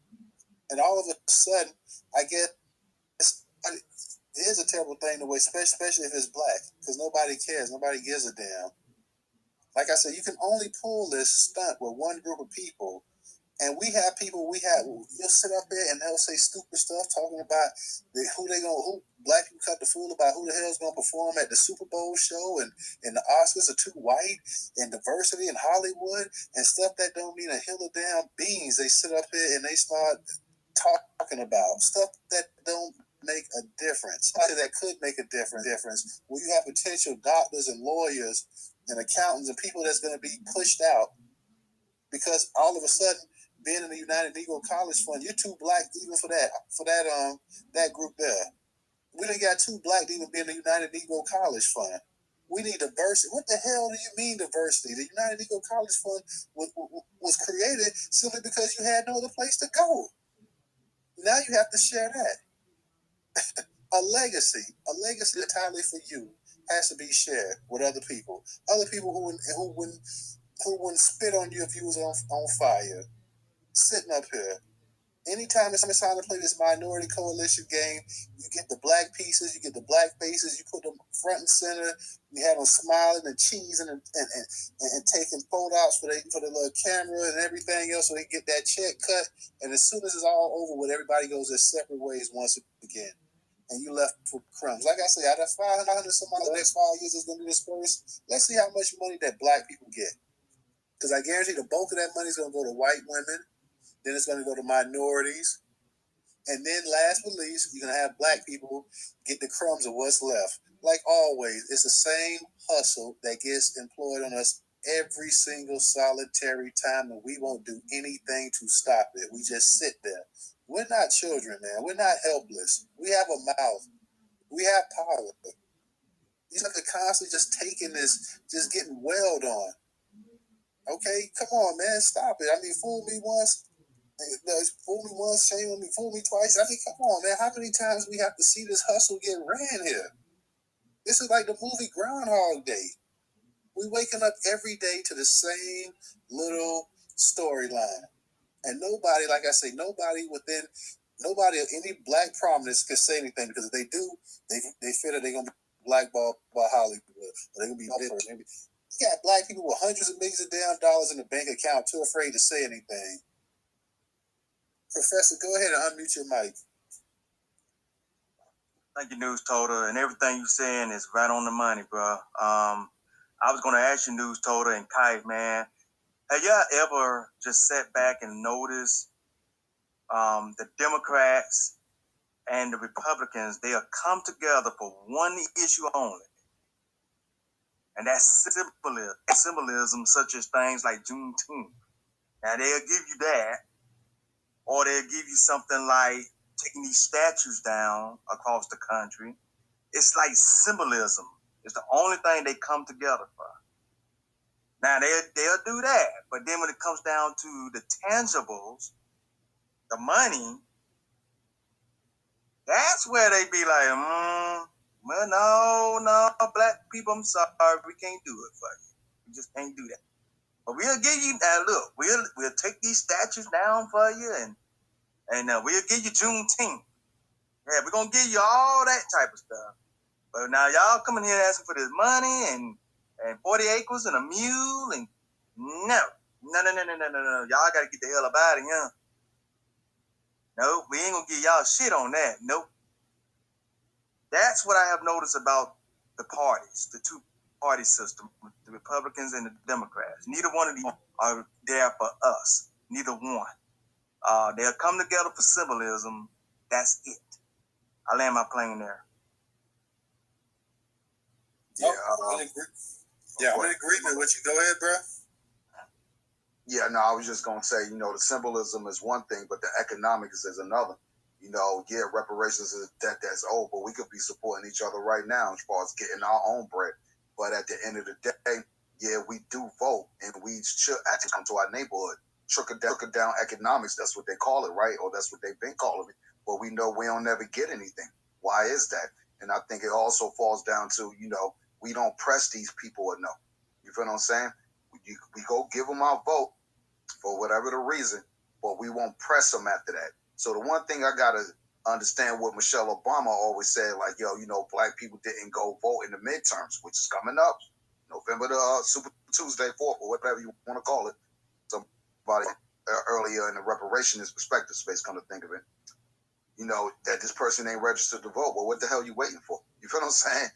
And all of a sudden, I guess it is a terrible thing to waste, especially if it's black, because nobody cares. Nobody gives a damn. Like I said, you can only pull this stunt with one group of people. And you'll sit up there and they'll say stupid stuff talking about who black people cut the fool about who the hell's going to perform at the Super Bowl show and the Oscars are too white and diversity in Hollywood and stuff that don't mean a hill of damn beans. They sit up here and they start talking about stuff that don't make a difference. That could make a difference. Where you have potential doctors and lawyers and accountants and people that's going to be pushed out because all of a sudden, being in the United Negro College Fund, you're too black even for that group there. We done got too black to even be in the United Negro College Fund. We need diversity. What the hell do you mean diversity? The United Negro College Fund was created simply because you had no other place to go. Now you have to share that. A legacy entirely for you has to be shared with other people. Other people who wouldn't spit on you if you was on fire. Sitting up here. Anytime it's time to play this minority coalition game, you get the black pieces, you get the black faces, you put them front and center, you have them smiling and cheesing and taking photos for the little camera and everything else so they get that check cut. And as soon as it's all over with, everybody goes their separate ways once again. And you left for crumbs. Like I say, out of 500 some of the next 5 years is going to be dispersed. Let's see how much money that black people get. Because I guarantee the bulk of that money is going to go to white women. Then it's going to go to minorities. And then last but least, you're going to have black people get the crumbs of what's left. Like always, it's the same hustle that gets employed on us every single solitary time, and we won't do anything to stop it. We just sit there. We're not children, man. We're not helpless. We have a mouth. We have power. You have to constantly just taking this, just getting wailed on. Okay, come on, man, stop it. I mean, fool me once. Fool me once, shame on me, fool me twice. I mean, come on, man. How many times we have to see this hustle get ran here? This is like the movie Groundhog Day. We waking up every day to the same little storyline. And nobody, like I say, nobody of any black prominence can say anything, because if they do, they feel that they're going to be blackballed by Hollywood. Or they're going to be you got black people with hundreds of millions of damn dollars in the bank account too afraid to say anything. Professor, go ahead and unmute your mic. Thank you, Newstoter, and everything you're saying is right on the money, bro. I was going to ask you, Newstoter and Kite, man, have y'all ever just sat back and noticed the Democrats and the Republicans, they'll come together for one issue only, and that's symbolism such as things like Juneteenth. Now, they'll give you that, or they'll give you something like taking these statues down across the country. It's like symbolism. It's the only thing they come together for. Now, they'll do that, but then when it comes down to the tangibles, the money, that's where they be like, well, no, black people, I'm sorry, we can't do it for you. We just can't do that. But we'll give you, now look, we'll take these statues down for you, and we'll give you Juneteenth. Yeah, we're going to give you all that type of stuff. But now y'all coming here asking for this money and 40 acres and a mule, and no. Y'all got to get the hell up out of here. No, we ain't going to give y'all shit on that. Nope. That's what I have noticed about the parties, the two-party system, the Republicans and the Democrats. Neither one of these are there for us. Neither one. They'll come together for symbolism. That's it. I land my plane there. Yeah, I'm in agreement with you. Go ahead, bro. Yeah, no, I was just going to say, the symbolism is one thing, but the economics is another. Reparations is a debt that's owed, but we could be supporting each other right now as far as getting our own bread. But at the end of the day, yeah, we do vote, and we should actually come to our neighborhood. Trickle down economics, that's what they call it, right? Or that's what they've been calling it. But we know we don't never get anything. Why is that? And I think it also falls down to, we don't press these people enough. You feel what I'm saying? We go give them our vote for whatever the reason, but we won't press them after that. So the one thing I got to understand what Michelle Obama always said, like, black people didn't go vote in the midterms, which is coming up. November the Super Tuesday 4th, or whatever you want to call it. Somebody earlier in the reparationist perspective space, come to think of it. That this person ain't registered to vote. Well, what the hell are you waiting for? You feel what I'm saying?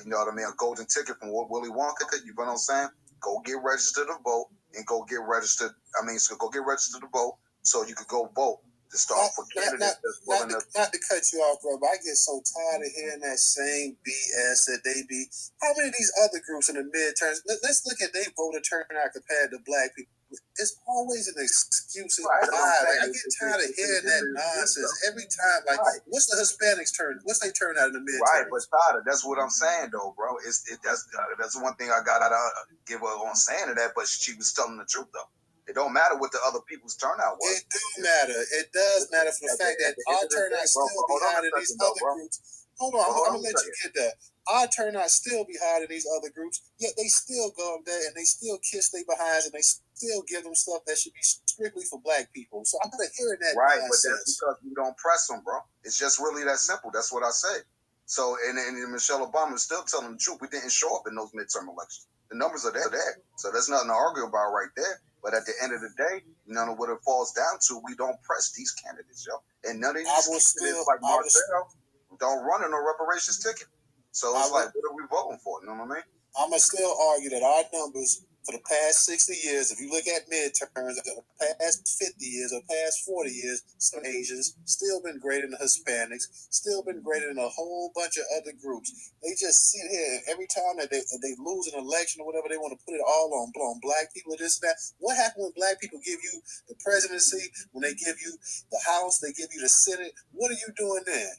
You know what I mean? A golden ticket from Willy Wonka. You feel what I'm saying? Go get registered to vote and go get registered. So go get registered to vote so you could go vote to start for candidates that's willing not to cut you off, bro, but I get so tired of hearing that same BS that they be. How many of these other groups in the midterms? Let's look at their voter turnout compared to black people. It's always an excuse. Right, I get tired of hearing that nonsense every time. Like, what's the Hispanics turn? What's they turnout in the midterms? Right, but Tyler, that's what I'm saying though, bro. That's one thing I got out of give her on saying that, but she was telling the truth though. It don't matter what the other people's turnout was. It do matter. It does matter for the fact that our turnout still be higher than these other groups. Hold on, I'm gonna let you get that. Our turnout still be higher than these other groups, yet they still go up there and they still kiss their behinds and they still give them stuff that should be strictly for black people. So I'm not hearing that. Right, but that's because we don't press them, bro. It's just really that simple. That's what I said. So, and Michelle Obama is still telling the truth. We didn't show up in those midterm elections. The numbers are there. So there's nothing to argue about right there. But at the end of the day, none of what it falls down to, we don't press these candidates, yo. And none of these candidates like Marcel don't run in a reparations ticket. So it's like, what are we voting for? You know what I mean? I'm going to still argue that our numbers for the past 60 years, if you look at midterms, the past 50 years or past 40 years, some Asians still been greater than the Hispanics, still been greater than a whole bunch of other groups. They just sit here and every time that they lose an election or whatever, they want to put it all on black people, this and that. What happened when black people give you the presidency, when they give you the House, they give you the Senate? What are you doing then?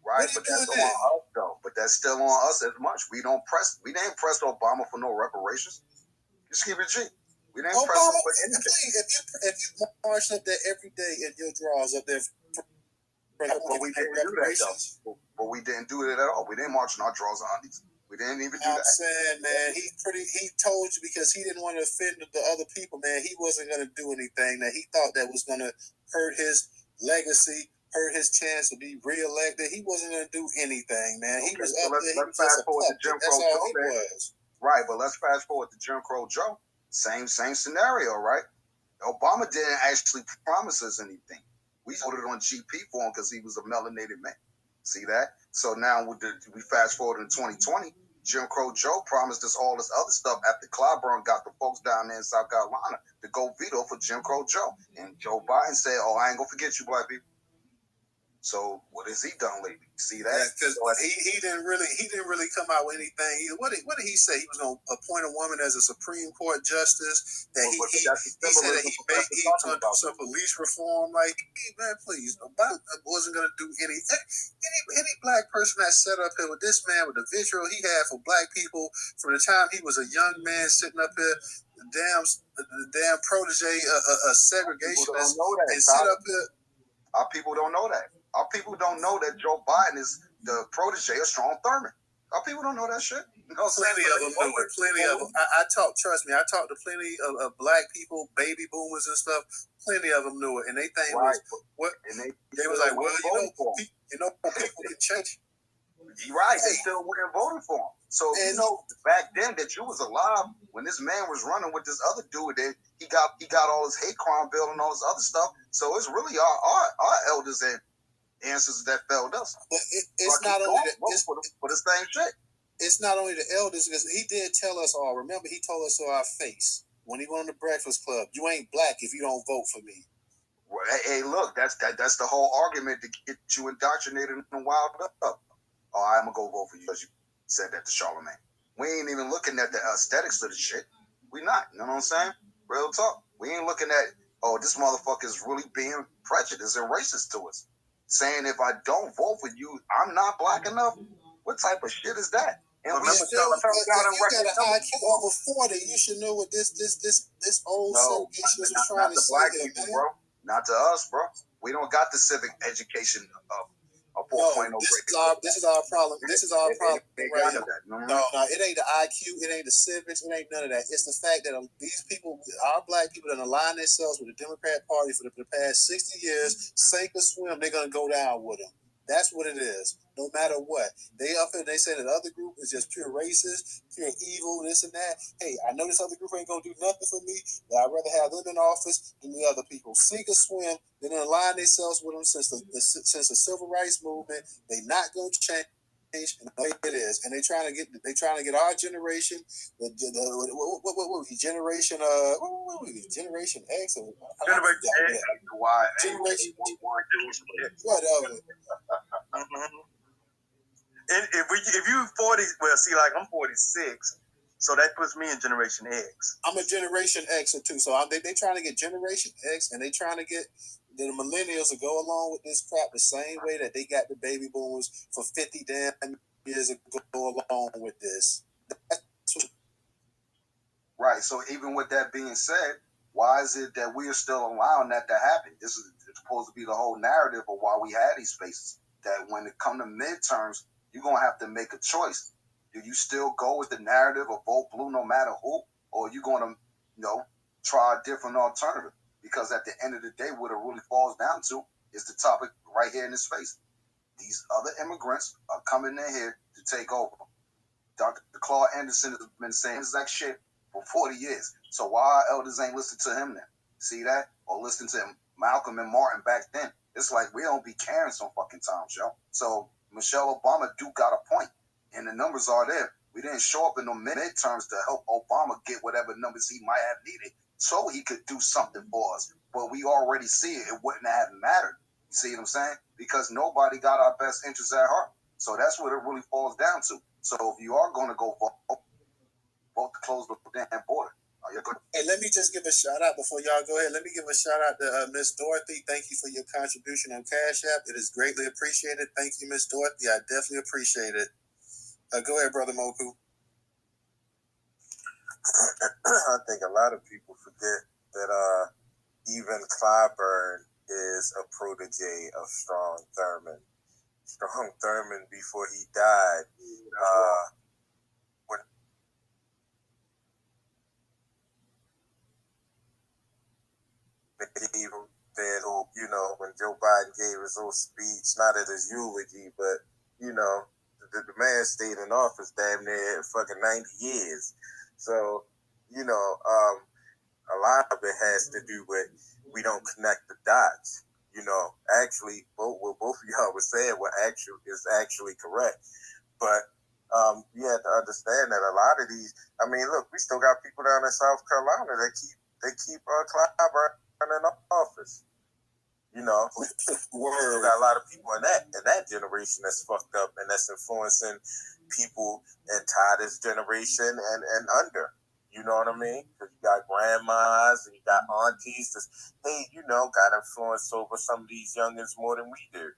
Right, but that's on us though. But that's still on us as much. We didn't press Obama for no reparations. Just keep it G. We didn't press him for anything. Please, if you march up there every day and your draws up there, but we didn't do that though. But we didn't do it at all. We didn't march in our draws on these. We didn't even do that. I'm saying, man, he told you because he didn't want to offend the other people, man. He wasn't going to do anything that he thought that was going to hurt his legacy, hurt his chance to be reelected. He wasn't going to do anything, man. He was up there. Let's fast forward to Jim Crow Joe. Right, but let's fast forward to Jim Crow Joe. Same scenario, right? Obama didn't actually promise us anything. We voted on GP for him because he was a melanated man. See that? So now we fast forward in 2020. Jim Crow Joe promised us all this other stuff after Clyburn got the folks down there in South Carolina to go veto for Jim Crow Joe. And Joe Biden said, "Oh, I ain't gonna forget you, black people." So what has he done lately? See that? Because he didn't really come out with anything. What did he say? He was going to appoint a woman as a Supreme Court justice. That he said that he was going to do some police reform. Like, hey, man, please, Obama wasn't going to do anything. Any black person that sat up here with this man with the visual he had for black people from the time he was a young man sitting up here, the damn protege, a segregationist, and sit up here. Our people don't know that. Our people don't know that Joe Biden is the protege of Strom Thurmond. Our people don't know that shit. Plenty of them knew it. Plenty of them. I talked to plenty of black people, baby boomers and stuff. Plenty of them knew it. And they think what? And they was like, well, people can change. Right. They still went and voted for him. So, back then that you was alive when this man was running with this other dude, that he got all his hate crime bill and all this other stuff. So it's really our elders and ancestors that failed us. But it's not only for the same shit. It's not only the elders, because he did tell us all. Remember, he told us to our face when he went on the Breakfast Club, "You ain't black if you don't vote for me." Well, hey, look, that's the whole argument to get you indoctrinated and wild up. Oh, I'm gonna go vote for you because you said that to Charlamagne. We ain't even looking at the aesthetics of the shit. We not. You know what I'm saying? Real talk. We ain't looking at, oh, this motherfucker is really being prejudiced and racist to us. Saying if I don't vote for you, I'm not black enough. What type of shit is that? And remember, if you got an IQ over 40, you should know what this old segregationist was trying to say. Black people, bro. Not to us, bro. We don't got the civic education of a 4.0. This is our problem. This is our problem right here. No, it ain't the IQ. It ain't the civics. It ain't none of that. It's the fact that these people, our black people, that align themselves with the Democrat Party for the past 60 years, sink or swim, they're gonna go down with them. That's what it is. No matter what. They up here, they say that other group is just pure racist, pure evil, this and that. Hey, I know this other group ain't gonna do nothing for me, but I'd rather have them in office than the other people. Sink or swim, they're gonna align themselves with them since the civil rights movement. They not gonna change. and the way it is, and they're trying to get our generation, generation Generation X or Y, generation whatever. And if you 40, well, see, like I'm 46, so that puts me in Generation X. I'm a Generation Xer too, so they trying to get Generation X, and they trying to get the millennials to go along with this crap the same way that they got the baby boomers for 50 damn years to go along with this. Right. So even with that being said, why is it that we are still allowing that to happen? This is supposed to be the whole narrative of why we had these spaces. That when it come to midterms, you're gonna have to make a choice. Do you still go with the narrative of vote blue no matter who, or are you gonna, try a different alternative? Because at the end of the day, what it really falls down to is the topic right here in this space. These other immigrants are coming in here to take over. Dr. Claude Anderson has been saying this exact shit for 40 years. So why our elders ain't listen to him then? See that? Or listen to Malcolm and Martin back then. It's like we don't be caring some fucking times, yo. So Michelle Obama do got a point. And the numbers are there. We didn't show up in the midterms to help Obama get whatever numbers he might have needed so he could do something for us. But we already see it. It wouldn't have mattered. You see what I'm saying? Because nobody got our best interests at heart. So that's what it really falls down to. So if you are going to go vote to close the damn border. Hey, let me just give a shout out before y'all go ahead. Let me give a shout out to Miss Dorothy. Thank you for your contribution on Cash App. It is greatly appreciated. Thank you, Miss Dorothy. I definitely appreciate it. Go ahead, Brother Moku. I think a lot of people forget that even Clyburn is a protege of Strong Thurmond. Strong Thurmond, before he died, when when Joe Biden gave his little speech, not at his eulogy, but the man stayed in office damn near fucking 90 years. So, a lot of it has to do with we don't connect the dots. Actually, what both of y'all were saying is actually correct. But you have to understand that a lot of these, look, we still got people down in South Carolina that keep Clyburn in office. We got a lot of people in that generation that's fucked up and that's influencing people in Tyler's generation and under. You know what I mean? Because you got grandmas and you got aunties that, got influence over some of these youngins more than we do.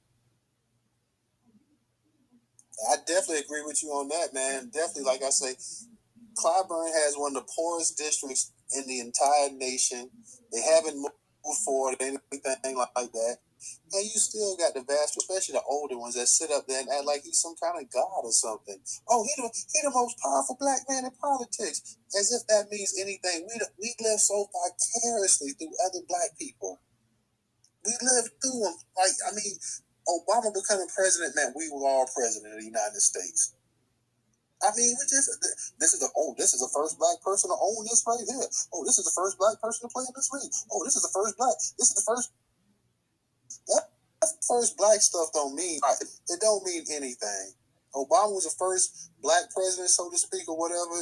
I definitely agree with you on that, man. Definitely, like I say, Clyburn has one of the poorest districts in the entire nation. They haven't moved forward or anything like that. And you still got the vast, especially the older ones that sit up there and act like he's some kind of god or something. Oh, he the most powerful black man in politics. As if that means anything. We live so vicariously through other black people. We lived through them. Obama becoming president meant we were all president of the United States. This is the first black person to own this right here. Oh, this is the first black person to play in this league. Oh, this is the first black. This is the first. That first black stuff don't mean it don't mean anything. Obama was the first black president, so to speak, or whatever.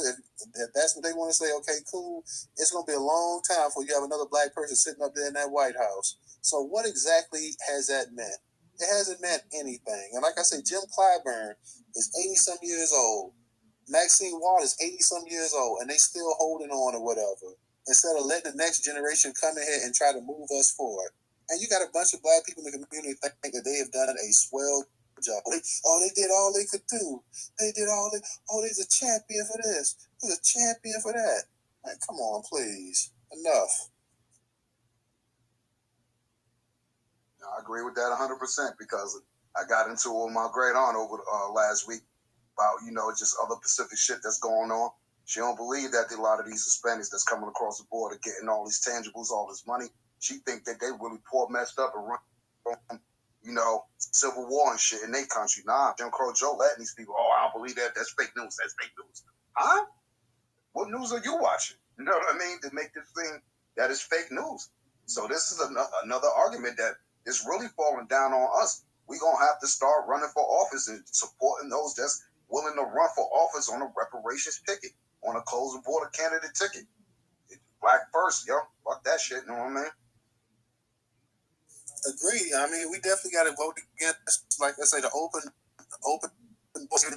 If that's what they want to say, okay, cool. It's going to be a long time before you have another black person sitting up there in that White House. So what exactly has that meant? It hasn't meant anything. And like I said, Jim Clyburn is 80-some years old. Maxine Waters, 80-some years old, and they still holding on or whatever. Instead of letting the next generation come in here and try to move us forward. And you got a bunch of black people in the community think that they have done a swell job. They did all they could do. They's a champion for this. There's a champion for that. Man, come on, please. Enough. I agree with that 100% because I got into it with my great aunt over last week about, just other Pacific shit that's going on. She don't believe that a lot of these Hispanics that's coming across the border getting all these tangibles, all this money. She think that they really poor, messed up, and run from, civil war and shit in their country. Nah, Jim Crow Joe letting these people, I don't believe that. That's fake news. That's fake news. Huh? What news are you watching? You know what I mean? To make this thing that is fake news. So this is another argument that is really falling down on us. we're going to have to start running for office and supporting those that's willing to run for office on a reparations ticket, on a closing border candidate ticket. Black first, yo. Fuck that shit, you know what I mean? Agree. I mean, we definitely got to vote against, like I say, the open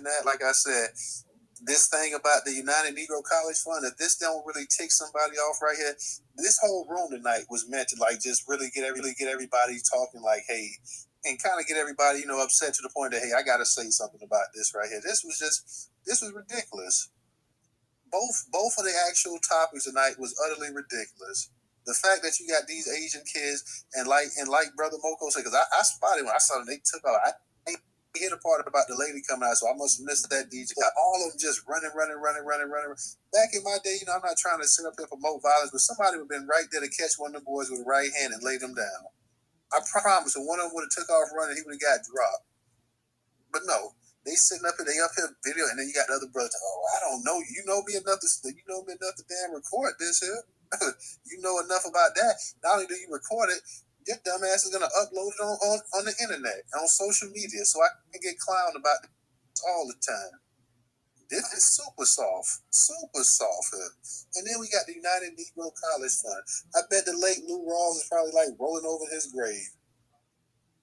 that, like I said, this thing about the United Negro College Fund, if this don't really tick somebody off right here, this whole room tonight was meant to like just really get everybody talking like, hey, and kind of get everybody, upset to the point that, hey, I got to say something about this right here. This was ridiculous. Both of the actual topics tonight was utterly ridiculous. The fact that you got these Asian kids and like Brother Moko said, because I spotted when I saw them, they took out. I hit a part about the lady coming out, so I must have missed that DJ. All of them just running. Back in my day, I'm not trying to sit up here and promote violence, but somebody would have been right there to catch one of the boys with the right hand and lay them down. I promise, if one of them would have took off running, he would have got dropped. But no, they sitting up here, they up here video, and then you got the other brothers. Oh, I don't know. You know me enough to damn record this here. You know enough about that. Not only do you record it, your dumb ass is gonna upload it on the internet, on social media, so I can get clowned about this all the time. This is super soft here. And then we got the United Negro College Fund. I bet the late Lou Rawls is probably like rolling over his grave.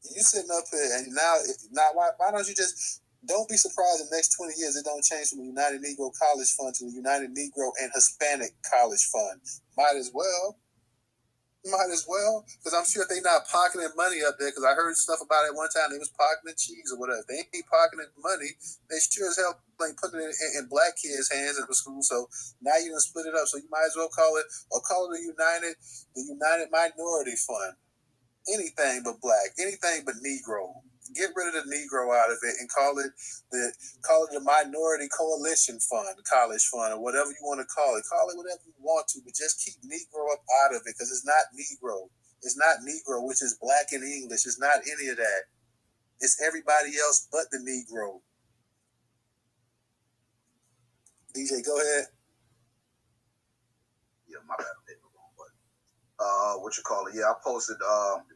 You sitting up here, and now why don't you just don't be surprised in the next 20 years it don't change from the United Negro College Fund to the United Negro and Hispanic College Fund. Might as well, because I'm sure if they not pocketing money up there, because I heard stuff about it one time, they was pocketing cheese or whatever. If they ain't pocketing money, they sure as hell ain't putting it in black kids' hands at the school. So now you done split it up. So you might as well call it the United Minority Fund. Anything but black, anything but Negro. Get rid of the Negro out of it and call it the Minority Coalition Fund, College Fund, or whatever you want to call it. Call it whatever you want to, but just keep Negro up out of it, because it's not Negro. It's not Negro, which is black in English. It's not any of that. It's everybody else but the Negro. DJ, go ahead. Yeah, my bad. Yeah, I posted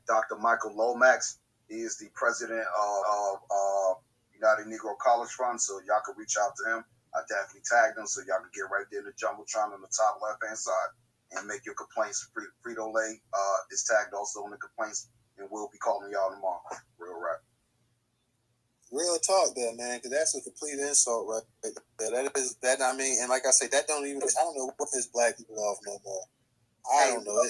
Dr. Michael Lomax. He is the president of United Negro College Fund, so y'all can reach out to him. I definitely tagged him, so y'all can get right there in the Jumbotron on the top left-hand side and make your complaints. Frito-Lay is tagged also in the complaints, and we'll be calling y'all tomorrow. Real rap. Real talk there, man, because that's a complete insult right there. That I mean, and like I say, that don't even, I don't know what piss black people off no more. I don't know.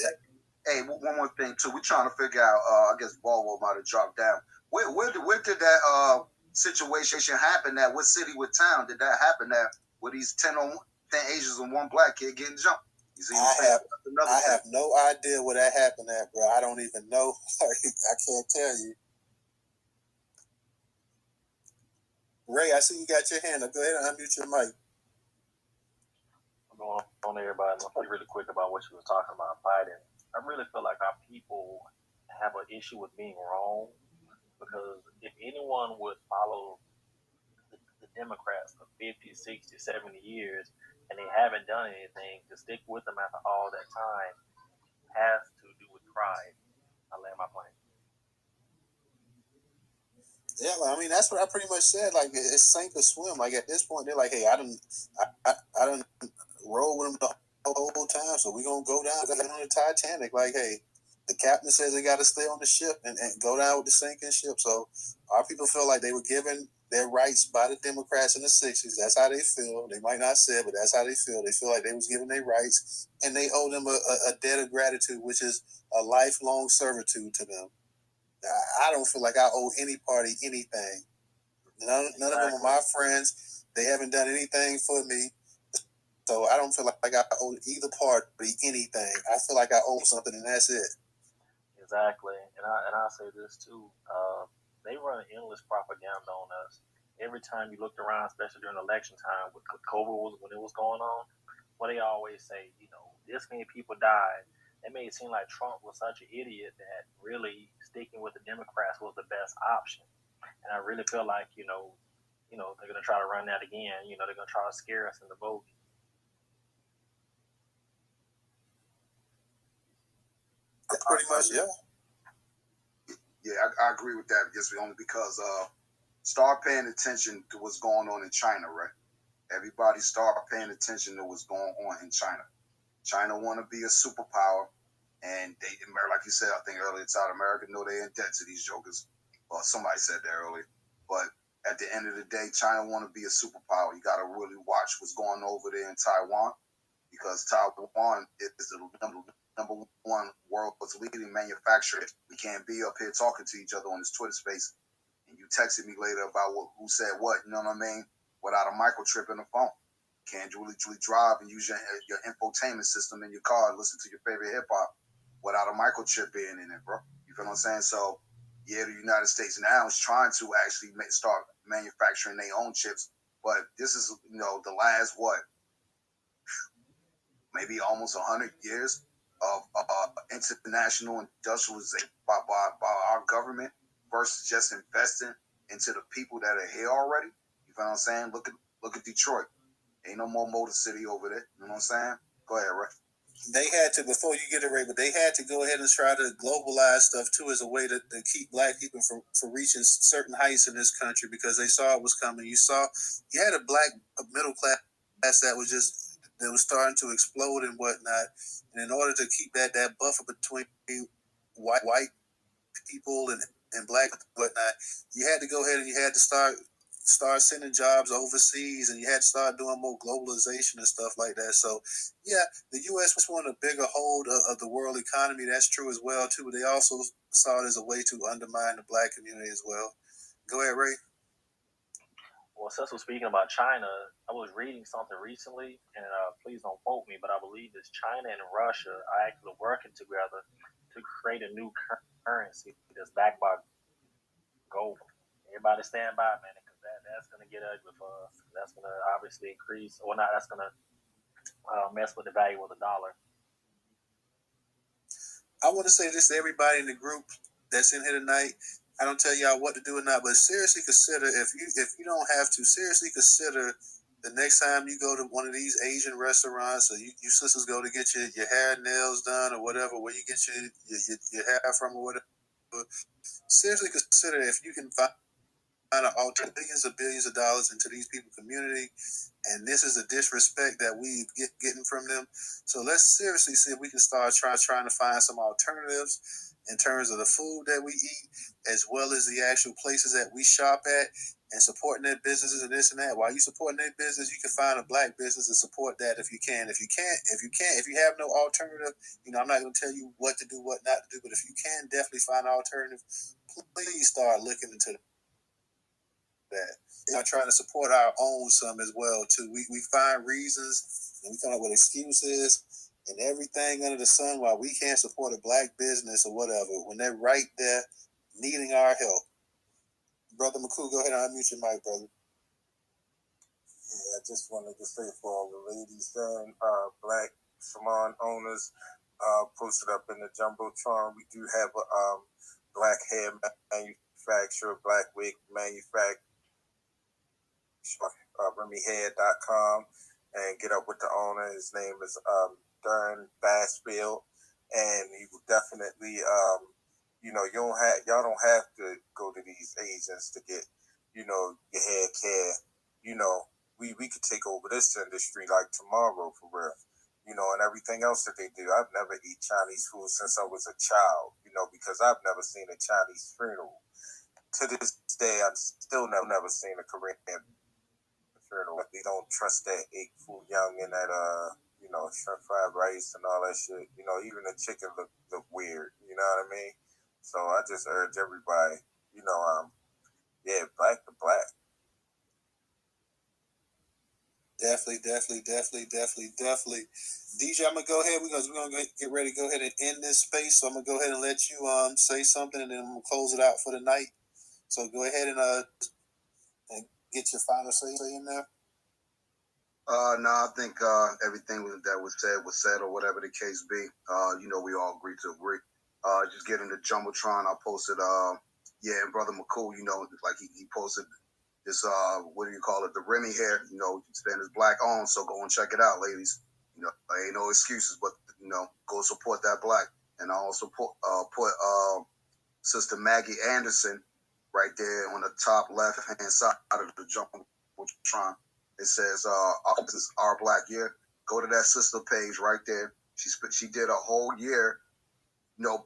Hey, one more thing too. We're trying to figure out. I guess Baldwin might have dropped down. Where did that situation happen at? What city, what town did that happen at? With these 10 Asians and one black kid getting jumped? You see, I have no idea where that happened at, bro. I don't even know. I can't tell you. Ray, I see you got your hand up. Go ahead and unmute your mic. I'm going on everybody. I'm really quick about what you were talking about, Biden. I really feel like our people have an issue with being wrong, because if anyone would follow the Democrats for 50, 60, 70 years and they haven't done anything, to stick with them after all that time has to do with pride. I land my plane. Yeah, I mean, that's what I pretty much said. Like, it's sink or swim. Like, at this point, they're like, hey, I done roll with them the whole time, so we're going to go down on the Titanic. Like, hey, the captain says they got to stay on the ship and go down with the sinking ship. So our people feel like they were given their rights by the Democrats in the 60s. That's how they feel. They might not say it, but that's how they feel. They feel like they was given their rights, and they owe them a debt of gratitude, which is a lifelong servitude to them. I don't feel like I owe any party anything. None of them are my friends. They haven't done anything for me. So I don't feel like I owe either party anything. I feel like I owe something, and that's it. Exactly. And I'll say this too. They run endless propaganda on us. Every time you looked around, especially during election time, when COVID when it was going on, what they always say, this many people died. It made it seem like Trump was such an idiot that really sticking with the Democrats was the best option. And I really feel like, they're going to try to run that again. They're going to try to scare us into voting. Pretty much, yeah. Yeah, I agree with that. Just only because start paying attention to what's going on in China, right? Everybody start paying attention to what's going on in China. China want to be a superpower, and they, like you said, I think earlier, South America know they're in debt to these jokers. Well, somebody said that earlier. But at the end of the day, China want to be a superpower. You got to really watch what's going over there in Taiwan, because Taiwan is the number one world's leading manufacturer. We can't be up here talking to each other on this Twitter space, and you texted me later about who said what, you know what I mean, without a microchip in the phone. Can't really drive and use your infotainment system in your car and listen to your favorite hip-hop without a microchip being in it, bro. You feel what I'm saying? So, yeah, the United States now is trying to actually start manufacturing their own chips, but this is, the last, maybe almost 100 years of international industrialization by our government versus just investing into the people that are here already. You feel what I'm saying? Look at Detroit. Ain't no more Motor City over there. You know what I'm saying? Go ahead, Ray. They had to, before you get it, Ray, but they had to go ahead and try to globalize stuff too as a way to keep black people from reaching certain heights in this country, because they saw it was coming. You had a black middle class that was starting to explode and whatnot. And in order to keep that buffer between white people and black and whatnot, you had to go ahead and you had to start sending jobs overseas, and you had to start doing more globalization and stuff like that. So, yeah, the U.S. wanted a bigger hold of the world economy. That's true as well, too. But they also saw it as a way to undermine the black community as well. Go ahead, Ray. Well, since we're speaking about China, I was reading something recently, and please don't quote me, but I believe it's China and Russia are actually working together to create a new currency that's backed by gold. Everybody stand by, man, because that's going to get ugly for us. That's going to obviously increase, or not, that's going to mess with the value of the dollar. I want to say this to everybody in the group that's in here tonight. I don't tell y'all what to do or not, but seriously consider, if you don't have to, seriously consider the next time you go to one of these Asian restaurants, or you sisters go to get your hair, nails done, or whatever, where you get your hair from or whatever. Seriously consider if you can find billions of dollars into these people's community, and this is a disrespect that we getting from them. So let's seriously see if we can start trying to find some alternatives in terms of the food that we eat, as well as the actual places that we shop at, and supporting their businesses and this and that. While you supporting their business, you can find a black business and support that if you can. If you have no alternative, I'm not going to tell you what to do, what not to do, but if you can definitely find an alternative, please start looking into that. We're trying to support our own some as well too. We find reasons and we come up with excuses and everything under the sun why we can't support a black business or whatever when they're right there needing our help. Brother McCool, go ahead and unmute your mic, brother. Yeah, I just wanted to say for all the ladies and black salon owners, posted up in the Jumbotron, we do have a black hair manufacturer, black wig manufacturer, RemyHair.com, and get up with the owner. His name is Darren Bassfield, and he will definitely, y'all don't have to go to these agents to get, your hair care. We could take over this industry like tomorrow for real. And everything else that they do. I've never eaten Chinese food since I was a child, because I've never seen a Chinese funeral. To this day, I've still never seen a Korean funeral. They don't trust that egg foo young and that shrimp fried rice and all that shit. Even the chicken look weird. You know what I mean? So I just urge everybody, black to black. Definitely. DJ, I'm gonna go ahead. We're gonna get ready to go ahead and end this space. So I'm gonna go ahead and let you say something, and then I'm gonna close it out for the night. So go ahead and get your final say in there. No, I think everything that was said, or whatever the case be. We all agree to agree. Just get in the Jumbotron. I posted, and Brother McCool, like he posted this, the Remy hair, spend his black on. So go and check it out, ladies. Ain't no excuses, but, go support that black. And I also put Sister Maggie Anderson, right there on the top left-hand side of the Jumbotron. It says, this is Our Black Year. Go to that sister page right there. She did a whole year,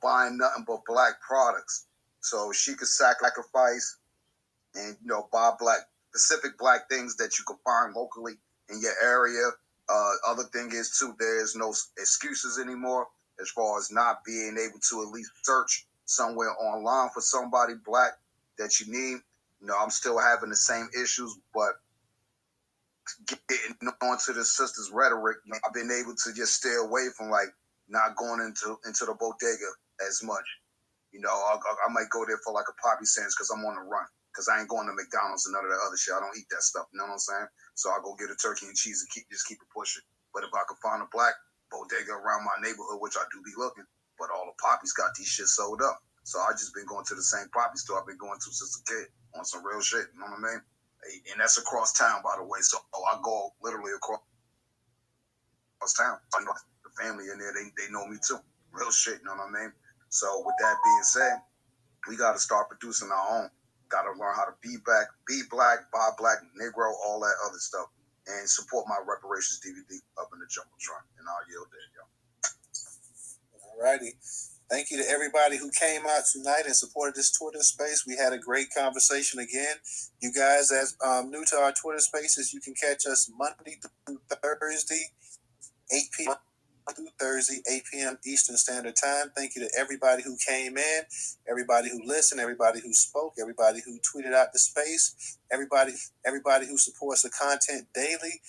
buying nothing but black products. So she could sacrifice and, buy specific black things that you can find locally in your area. Other thing is, too, there's no excuses anymore as far as not being able to at least search somewhere online for somebody black that you need. I'm still having the same issues, but getting onto the sister's rhetoric, I've been able to just stay away from not going into the bodega as much. I might go there for a poppy sandwich because I'm on the run. Because I ain't going to McDonald's and none of that other shit. I don't eat that stuff. You know what I'm saying? So I go get a turkey and cheese and keep it pushing. But if I could find a black bodega around my neighborhood, which I do be looking, but all the poppies got these shit sold up. So I just been going to the same poppy store I've been going to since a kid on some real shit. You know what I mean? And that's across town, by the way. So I go literally across town. The family in there, they know me too. Real shit, you know what I mean? So with that being said, we got to start producing our own. Got to learn how to be black, buy black, Negro, all that other stuff, and support my reparations DVD up in the Jumbotron. And I'll yield there, y'all. Alrighty. Thank you to everybody who came out tonight and supported this Twitter space. We had a great conversation again. You guys that's new to our Twitter spaces, you can catch us Monday through Thursday, 8 p.m. through Thursday, 8 p.m. Eastern Standard Time. Thank you to everybody who came in, everybody who listened, everybody who spoke, everybody who tweeted out the space, everybody who supports the content daily,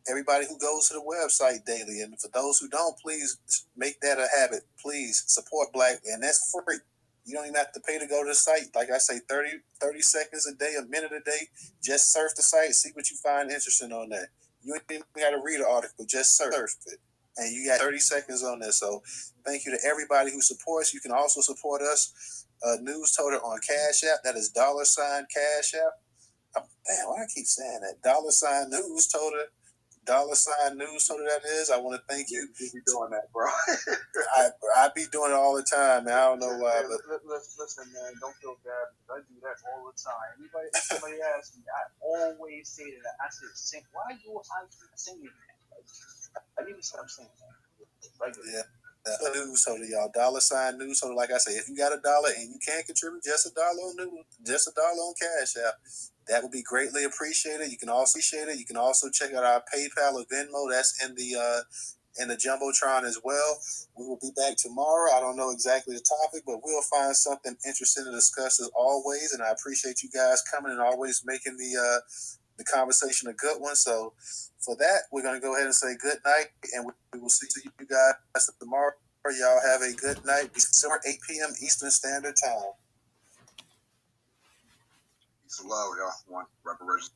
everybody who goes to the website daily. And for those who don't, please make that a habit. Please support Black, and that's free. You don't even have to pay to go to the site. Like I say, 30 seconds a day, a minute a day. Just surf the site, see what you find interesting on there. You ain't even got to read an article, just surf it. And you got 30 seconds on there. So thank you to everybody who supports. You can also support us, Newstoter on Cash App. That is $ Cash App. Damn, why I keep saying that? $ Newstoter. $Newstoter, that is. I want to thank you. You be doing that, bro. I be doing it all the time, man. I don't know why, but listen, man, don't feel bad because I do that all the time. Somebody asks me, I always say that. I say, why do I keep singing that? I need to stop saying that. Yeah. Newstoter, y'all. $ Newstoter. Like I say, if you got $1 and you can't contribute just $1 on Cash App, that would be greatly appreciated. You can also check out our PayPal or Venmo. That's in the Jumbotron as well. We will be back tomorrow. I don't know exactly the topic, but we'll find something interesting to discuss as always. And I appreciate you guys coming and always making the conversation a good one. So for that, we're going to go ahead and say good night, and we will see you guys tomorrow. Y'all have a good night. December 8 p.m. Eastern Standard Time. Peace and love, y'all. One reparations.